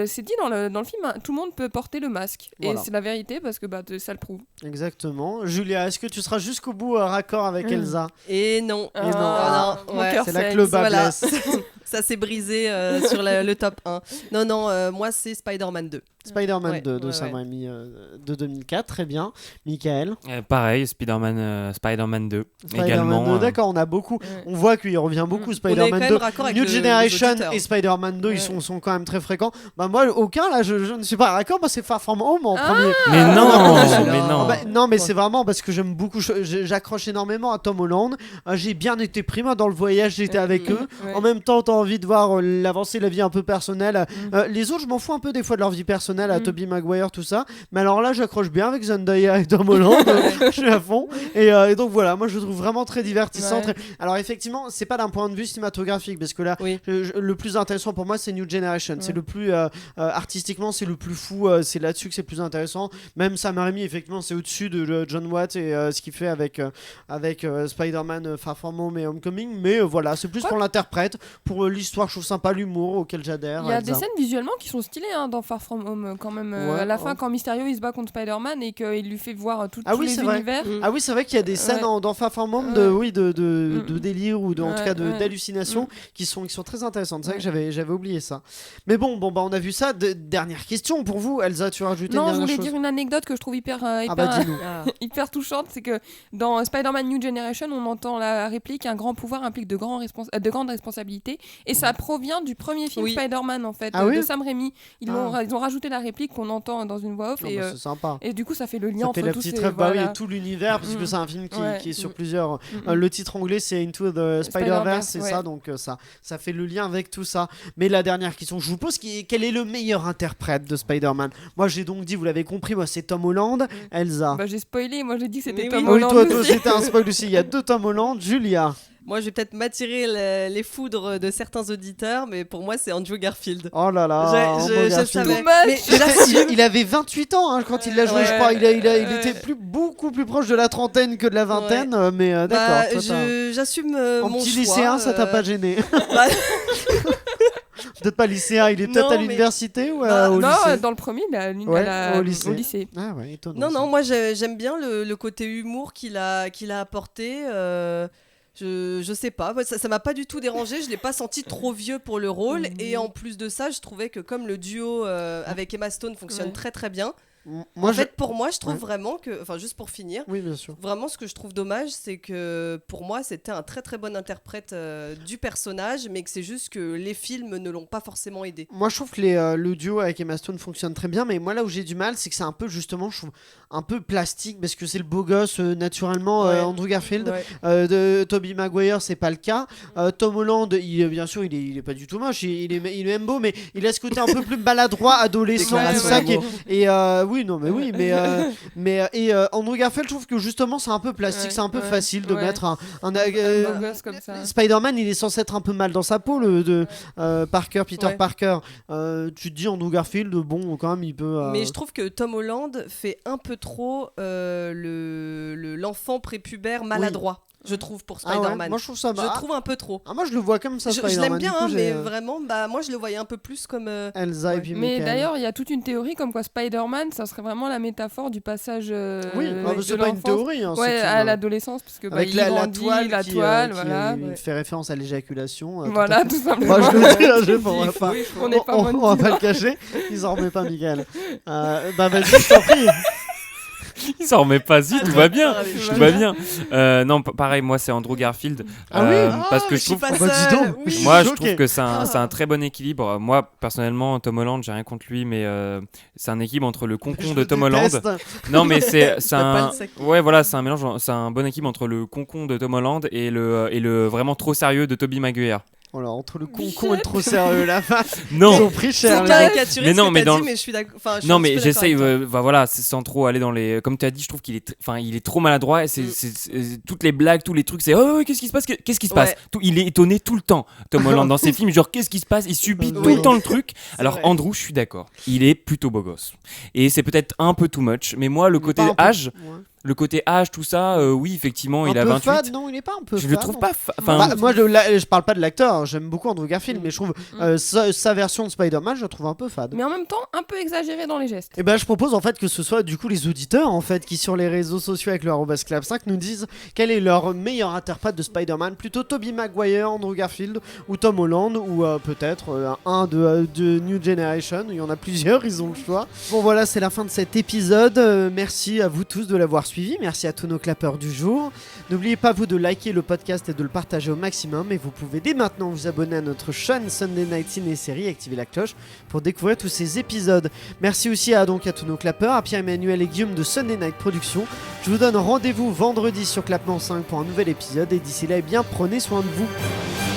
[SPEAKER 6] c'est dit dans le film, hein, tout le monde peut porter le masque.
[SPEAKER 1] Voilà.
[SPEAKER 6] Et c'est la vérité parce que ça le prouve.
[SPEAKER 1] Exactement. Julia, est-ce que tu seras jusqu'au bout raccord avec Elsa?
[SPEAKER 7] Et non.
[SPEAKER 1] Et non.
[SPEAKER 7] Ah,
[SPEAKER 6] mon
[SPEAKER 7] ouais.
[SPEAKER 6] cœur
[SPEAKER 1] C'est là
[SPEAKER 6] saigne.
[SPEAKER 1] que le bas
[SPEAKER 7] Voilà.
[SPEAKER 1] blesse.
[SPEAKER 7] Ça s'est brisé sur le top 1. Non, moi c'est Spider-Man 2.
[SPEAKER 1] Spider-Man
[SPEAKER 7] Ouais,
[SPEAKER 1] 2 de
[SPEAKER 7] ouais,
[SPEAKER 1] Sam
[SPEAKER 7] ouais.
[SPEAKER 1] Raimi de 2004, très bien. Michael?
[SPEAKER 5] Pareil, Spider-Man 2
[SPEAKER 1] Spider-Man
[SPEAKER 5] également.
[SPEAKER 1] 2, d'accord, on a beaucoup.
[SPEAKER 6] Ouais.
[SPEAKER 1] On voit qu'il revient beaucoup,
[SPEAKER 7] On est quand
[SPEAKER 1] Spider-Man
[SPEAKER 7] même
[SPEAKER 1] 2.
[SPEAKER 7] raccord avec
[SPEAKER 1] New
[SPEAKER 7] les
[SPEAKER 1] Generation
[SPEAKER 7] auditeurs.
[SPEAKER 1] et Spider-Man 2,
[SPEAKER 6] Ouais.
[SPEAKER 1] ils sont quand même très fréquents. Bah moi, aucun là, je ne suis pas raccord, moi c'est Far From Home en
[SPEAKER 6] Ah,
[SPEAKER 1] premier.
[SPEAKER 5] Mais non,
[SPEAKER 7] Ah,
[SPEAKER 5] mais non.
[SPEAKER 1] Ah bah, non, mais c'est vraiment parce que j'aime beaucoup, j'accroche énormément à Tom Holland. J'ai bien été pris moi dans le voyage, j'étais avec eux.
[SPEAKER 6] Ouais.
[SPEAKER 1] En même temps, t'as envie de voir l'avancée, la vie un peu personnelle. Les autres, je m'en fous un peu des fois de leur vie personnelle, à Tobey Maguire, tout ça. Mais alors là, j'accroche bien avec Zendaya et Tom Holland. Je suis à fond. Et donc voilà, moi je le trouve vraiment très divertissant.
[SPEAKER 6] Ouais.
[SPEAKER 1] Alors effectivement, c'est pas d'un point de vue cinématographique, parce que là,
[SPEAKER 7] Oui.
[SPEAKER 1] le plus intéressant pour moi, c'est New Generation. C'est le plus artistiquement, c'est le plus fou. C'est là-dessus que c'est le plus intéressant. Même Sam Raimi, effectivement, c'est au-dessus de John Watts et ce qu'il fait avec Spider-Man Far From Home et Homecoming. Mais voilà, c'est plus
[SPEAKER 6] Quoi
[SPEAKER 1] pour l'interprète, pour l'histoire, je trouve sympa, l'humour auquel j'adhère.
[SPEAKER 6] Il y a des
[SPEAKER 1] Elsa.
[SPEAKER 6] scènes visuellement qui sont stylées hein, dans Far From Home quand même.
[SPEAKER 1] Ouais,
[SPEAKER 6] à la
[SPEAKER 1] ouais.
[SPEAKER 6] fin, quand Mysterio il se bat contre Spider-Man et qu'il lui fait voir
[SPEAKER 1] Ah
[SPEAKER 6] tous
[SPEAKER 1] oui,
[SPEAKER 6] les
[SPEAKER 1] c'est vrai.
[SPEAKER 6] univers.
[SPEAKER 1] Ah oui, c'est vrai qu'il y a des scènes
[SPEAKER 6] Ouais.
[SPEAKER 1] dans Far From Home
[SPEAKER 6] Ouais.
[SPEAKER 1] de délire ou en tout
[SPEAKER 6] Ouais,
[SPEAKER 1] cas
[SPEAKER 6] ouais.
[SPEAKER 1] d'hallucination qui sont très intéressantes. C'est vrai que j'avais oublié ça. Mais bon, bah on a vu ça. Dernière question pour vous, Elsa, tu as rajouté
[SPEAKER 6] Non,
[SPEAKER 1] une
[SPEAKER 6] je
[SPEAKER 1] dernière
[SPEAKER 6] voulais
[SPEAKER 1] chose?
[SPEAKER 6] dire une anecdote que je trouve hyper,
[SPEAKER 1] Ah bah dis-nous.
[SPEAKER 6] hyper touchante, c'est que dans Spider-Man New Generation, on entend la réplique un grand pouvoir implique de grandes responsabilités, et ça provient du premier film
[SPEAKER 7] Oui.
[SPEAKER 6] Spider-Man en fait,
[SPEAKER 1] Ah oui
[SPEAKER 6] de Sam Raimi. Ils ont rajouté la réplique qu'on entend dans une voix off,
[SPEAKER 1] Ah
[SPEAKER 6] et,
[SPEAKER 1] bah, c'est sympa.
[SPEAKER 6] et du coup ça fait le lien
[SPEAKER 1] Ça
[SPEAKER 6] entre
[SPEAKER 1] fait la
[SPEAKER 6] tous
[SPEAKER 1] petite
[SPEAKER 6] ces
[SPEAKER 1] rêve, bah oui,
[SPEAKER 6] voilà.
[SPEAKER 1] et tout l'univers, puisque c'est un film
[SPEAKER 6] Ouais.
[SPEAKER 1] qui est sur plusieurs.
[SPEAKER 6] Mm.
[SPEAKER 1] Le titre anglais, c'est Into the Spider-Verse,
[SPEAKER 6] Spider-Verse,
[SPEAKER 1] c'est
[SPEAKER 6] ouais.
[SPEAKER 1] ça, donc ça fait le lien avec tout ça. Mais la dernière question, je vous pose, quel est le meilleur interprète de Spider-Man? Moi, j'ai donc dit, vous l'avez compris, moi c'est Tom Holland. Elsa?
[SPEAKER 6] Bah, j'ai spoilé, moi j'ai dit que c'était
[SPEAKER 7] Mais
[SPEAKER 6] Tom
[SPEAKER 7] oui.
[SPEAKER 1] Oui,
[SPEAKER 6] Holland.
[SPEAKER 1] toi
[SPEAKER 6] aussi.
[SPEAKER 1] c'était un spoil aussi. Il y a deux Tom Holland. Julia?
[SPEAKER 7] Moi, je vais peut-être m'attirer les foudres de certains auditeurs, mais pour moi, c'est Andrew Garfield.
[SPEAKER 1] Oh là là,
[SPEAKER 7] Je
[SPEAKER 1] Garfield.
[SPEAKER 7] savais.
[SPEAKER 6] Dommage.
[SPEAKER 7] Mais j'assume.
[SPEAKER 1] Il avait 28 ans hein, quand il l'a joué, je
[SPEAKER 6] Ouais.
[SPEAKER 1] crois. Il était beaucoup plus proche de la trentaine que de la vingtaine, mais d'accord.
[SPEAKER 7] Bah,
[SPEAKER 1] toi, t'as-
[SPEAKER 7] j'assume
[SPEAKER 1] En
[SPEAKER 7] mon
[SPEAKER 1] petit
[SPEAKER 7] choix.
[SPEAKER 1] lycéen, ça t'a pas gêné?
[SPEAKER 7] bah,
[SPEAKER 1] Peut-être pas lycéen, il est peut-être
[SPEAKER 7] Non,
[SPEAKER 1] à
[SPEAKER 7] mais-
[SPEAKER 1] l'université ou
[SPEAKER 7] Bah,
[SPEAKER 1] au
[SPEAKER 6] Non,
[SPEAKER 1] lycée?
[SPEAKER 6] dans le premier,
[SPEAKER 1] Ouais,
[SPEAKER 6] au
[SPEAKER 1] au
[SPEAKER 6] lycée.
[SPEAKER 1] lycée. Ah ouais, étonnant.
[SPEAKER 7] Non,
[SPEAKER 1] ça.
[SPEAKER 7] non, moi j'aime bien le côté humour qu'il a apporté. Je sais pas, ça m'a pas du tout dérangé, je l'ai pas senti trop vieux pour le rôle. Et en plus de ça, je trouvais que comme le duo avec Emma Stone fonctionne
[SPEAKER 6] Ouais.
[SPEAKER 7] très très bien,
[SPEAKER 1] Moi,
[SPEAKER 7] En fait, pour moi, je trouve
[SPEAKER 1] Ouais.
[SPEAKER 7] vraiment que, enfin, juste pour finir,
[SPEAKER 1] Oui, bien sûr.
[SPEAKER 7] vraiment, ce que je trouve dommage, c'est que pour moi, c'était un très très bon interprète du personnage, mais que c'est juste que les films ne l'ont pas forcément aidé.
[SPEAKER 1] Moi, je trouve que le duo avec Emma Stone fonctionne très bien, mais moi, là où j'ai du mal, c'est que c'est un peu, justement, je trouve, un peu plastique, parce que c'est le beau gosse, naturellement,
[SPEAKER 7] Ouais.
[SPEAKER 1] Andrew Garfield.
[SPEAKER 7] Ouais.
[SPEAKER 1] De Tobey Maguire, c'est pas le cas. Tom Holland, bien sûr, il est pas du tout moche, il est même beau, mais il a ce côté un peu plus maladroit, adolescent,
[SPEAKER 6] Ouais,
[SPEAKER 1] tout ça.
[SPEAKER 6] ouais.
[SPEAKER 1] Et oui, non, mais oui, mais Andrew Garfield, je trouve que justement, c'est un peu plastique,
[SPEAKER 6] Ouais,
[SPEAKER 1] c'est un peu
[SPEAKER 6] ouais,
[SPEAKER 1] facile de
[SPEAKER 6] ouais.
[SPEAKER 1] mettre un
[SPEAKER 6] Un beau gosse comme ça.
[SPEAKER 1] Spider-Man, il est censé être un peu mal dans sa peau, Peter
[SPEAKER 7] Ouais.
[SPEAKER 1] Parker. Tu te dis Andrew Garfield, bon, quand même, il peut.
[SPEAKER 7] Mais je trouve que Tom Holland fait un peu trop l'enfant prépubère maladroit, je trouve, pour
[SPEAKER 1] Ah ouais,
[SPEAKER 7] Spider-Man.
[SPEAKER 1] moi je trouve ça.
[SPEAKER 7] Je trouve un peu trop.
[SPEAKER 1] Ah, moi je le vois comme ça.
[SPEAKER 7] Je
[SPEAKER 1] Spider-Man,
[SPEAKER 7] l'aime bien,
[SPEAKER 1] du coup,
[SPEAKER 7] hein, mais
[SPEAKER 1] j'ai,
[SPEAKER 7] vraiment, moi je le voyais un peu plus comme.
[SPEAKER 1] Elsa et
[SPEAKER 7] ouais.
[SPEAKER 1] puis
[SPEAKER 6] Mais
[SPEAKER 1] Michael.
[SPEAKER 6] d'ailleurs, il y a toute une théorie comme quoi Spider-Man, ça serait vraiment la métaphore du passage
[SPEAKER 1] Oui,
[SPEAKER 6] de
[SPEAKER 1] c'est pas une
[SPEAKER 6] l'enfance,
[SPEAKER 1] théorie. Hein,
[SPEAKER 6] ouais,
[SPEAKER 1] c'est
[SPEAKER 6] à
[SPEAKER 1] une-
[SPEAKER 6] l'adolescence, parce que
[SPEAKER 1] Avec
[SPEAKER 6] il
[SPEAKER 1] la
[SPEAKER 6] grandit,
[SPEAKER 1] toile,
[SPEAKER 6] la
[SPEAKER 1] qui,
[SPEAKER 6] toile,
[SPEAKER 1] qui,
[SPEAKER 6] voilà.
[SPEAKER 1] il fait référence à l'éjaculation.
[SPEAKER 6] Voilà, tout simplement.
[SPEAKER 1] Moi je le dis, hein, je on va
[SPEAKER 6] Il
[SPEAKER 1] pas.
[SPEAKER 6] faut- on n'est pas moins de
[SPEAKER 1] On va pas le cacher, ils en remet pas, Michael. Bah vas-y, je t'en prie.
[SPEAKER 5] Il s'en remet pas, si, tout va bien.
[SPEAKER 7] Tout
[SPEAKER 5] Tout va bien. Non, pareil, moi c'est Andrew Garfield.
[SPEAKER 1] Ah oui
[SPEAKER 5] Parce que je trouve.
[SPEAKER 7] pas
[SPEAKER 1] Bah, dis
[SPEAKER 7] seule,
[SPEAKER 1] donc.
[SPEAKER 7] oui.
[SPEAKER 5] Moi, je
[SPEAKER 1] choqué.
[SPEAKER 5] trouve que c'est un très bon équilibre. Moi, personnellement, Tom Holland, j'ai rien contre lui, mais c'est un équilibre entre le
[SPEAKER 1] Je
[SPEAKER 5] concon
[SPEAKER 1] le
[SPEAKER 5] de Tom Holland.
[SPEAKER 1] déteste.
[SPEAKER 5] Non, mais c'est
[SPEAKER 7] peux pas
[SPEAKER 5] un.
[SPEAKER 7] le saquer.
[SPEAKER 5] Ouais, voilà, c'est un mélange, c'est un bon équilibre entre le concon de Tom Holland et le vraiment trop sérieux de Tobey Maguire.
[SPEAKER 1] Voilà, entre le concon et le trop sérieux, la face. Ils
[SPEAKER 5] Non,
[SPEAKER 1] ont pris cher.
[SPEAKER 7] C'est
[SPEAKER 1] les mecs.
[SPEAKER 7] caricaturé
[SPEAKER 5] Mais
[SPEAKER 7] ce
[SPEAKER 5] non,
[SPEAKER 7] que
[SPEAKER 5] mais
[SPEAKER 7] t'as
[SPEAKER 5] dans
[SPEAKER 7] dit,
[SPEAKER 5] le-
[SPEAKER 7] mais je suis d'accord. Enfin, je suis
[SPEAKER 5] non,
[SPEAKER 7] un petit
[SPEAKER 5] mais
[SPEAKER 7] peu
[SPEAKER 5] j'essaye,
[SPEAKER 7] d'accord avec toi.
[SPEAKER 5] bah voilà, sans trop aller dans les. Comme tu as dit, je trouve qu'il est, enfin, il est trop maladroit. Et toutes les blagues, tous les trucs, c'est oh, qu'est-ce qui se passe, qu'est-ce qui se passe.
[SPEAKER 7] Ouais.
[SPEAKER 5] Il est étonné tout le temps. Tom Holland dans ses films, genre qu'est-ce qui se passe, il subit tout
[SPEAKER 1] Oui.
[SPEAKER 5] le temps le truc. Alors
[SPEAKER 7] vrai.
[SPEAKER 5] Andrew, je suis d'accord, il est plutôt beau gosse. Et c'est peut-être un peu too much, mais moi le
[SPEAKER 1] Il est
[SPEAKER 5] côté
[SPEAKER 1] pas un peu-
[SPEAKER 5] âge,
[SPEAKER 1] Ouais.
[SPEAKER 5] le côté âge, tout ça, oui effectivement,
[SPEAKER 1] Un
[SPEAKER 5] il a
[SPEAKER 1] peu
[SPEAKER 5] 28.
[SPEAKER 1] fade, non, il est pas un peu
[SPEAKER 5] Je
[SPEAKER 1] fade.
[SPEAKER 5] le trouve
[SPEAKER 1] non.
[SPEAKER 5] pas. Enfin,
[SPEAKER 1] Bah, moi, je parle pas de l'acteur, hein, j'aime beaucoup Andrew Garfield, mais je trouve sa version de Spider-Man, je la trouve un peu fade.
[SPEAKER 6] Mais en même temps, un peu exagéré dans les gestes.
[SPEAKER 1] Et ben je propose en fait que ce soit du coup les auditeurs en fait qui sur les réseaux sociaux avec leur @clap5 nous disent quel est leur meilleur interprète de Spider-Man, plutôt Tobey Maguire, Andrew Garfield ou Tom Holland ou peut-être un de New Generation, il y en a plusieurs, ils ont le choix. Bon voilà, c'est la fin de cet épisode. Merci à vous tous de l'avoir suivi, merci à tous nos clapeurs du jour. N'oubliez pas vous de liker le podcast et de le partager au maximum, et vous pouvez dès maintenant vous abonner à notre chaîne Sunday Night Ciné Série et activer la cloche pour découvrir tous ces épisodes. Merci aussi à tous nos clapeurs, à Pierre-Emmanuel et Guillaume de Sunday Night Productions. Je vous donne rendez-vous vendredi sur Clapement 5 pour un nouvel épisode, et d'ici là, eh bien, prenez soin de vous.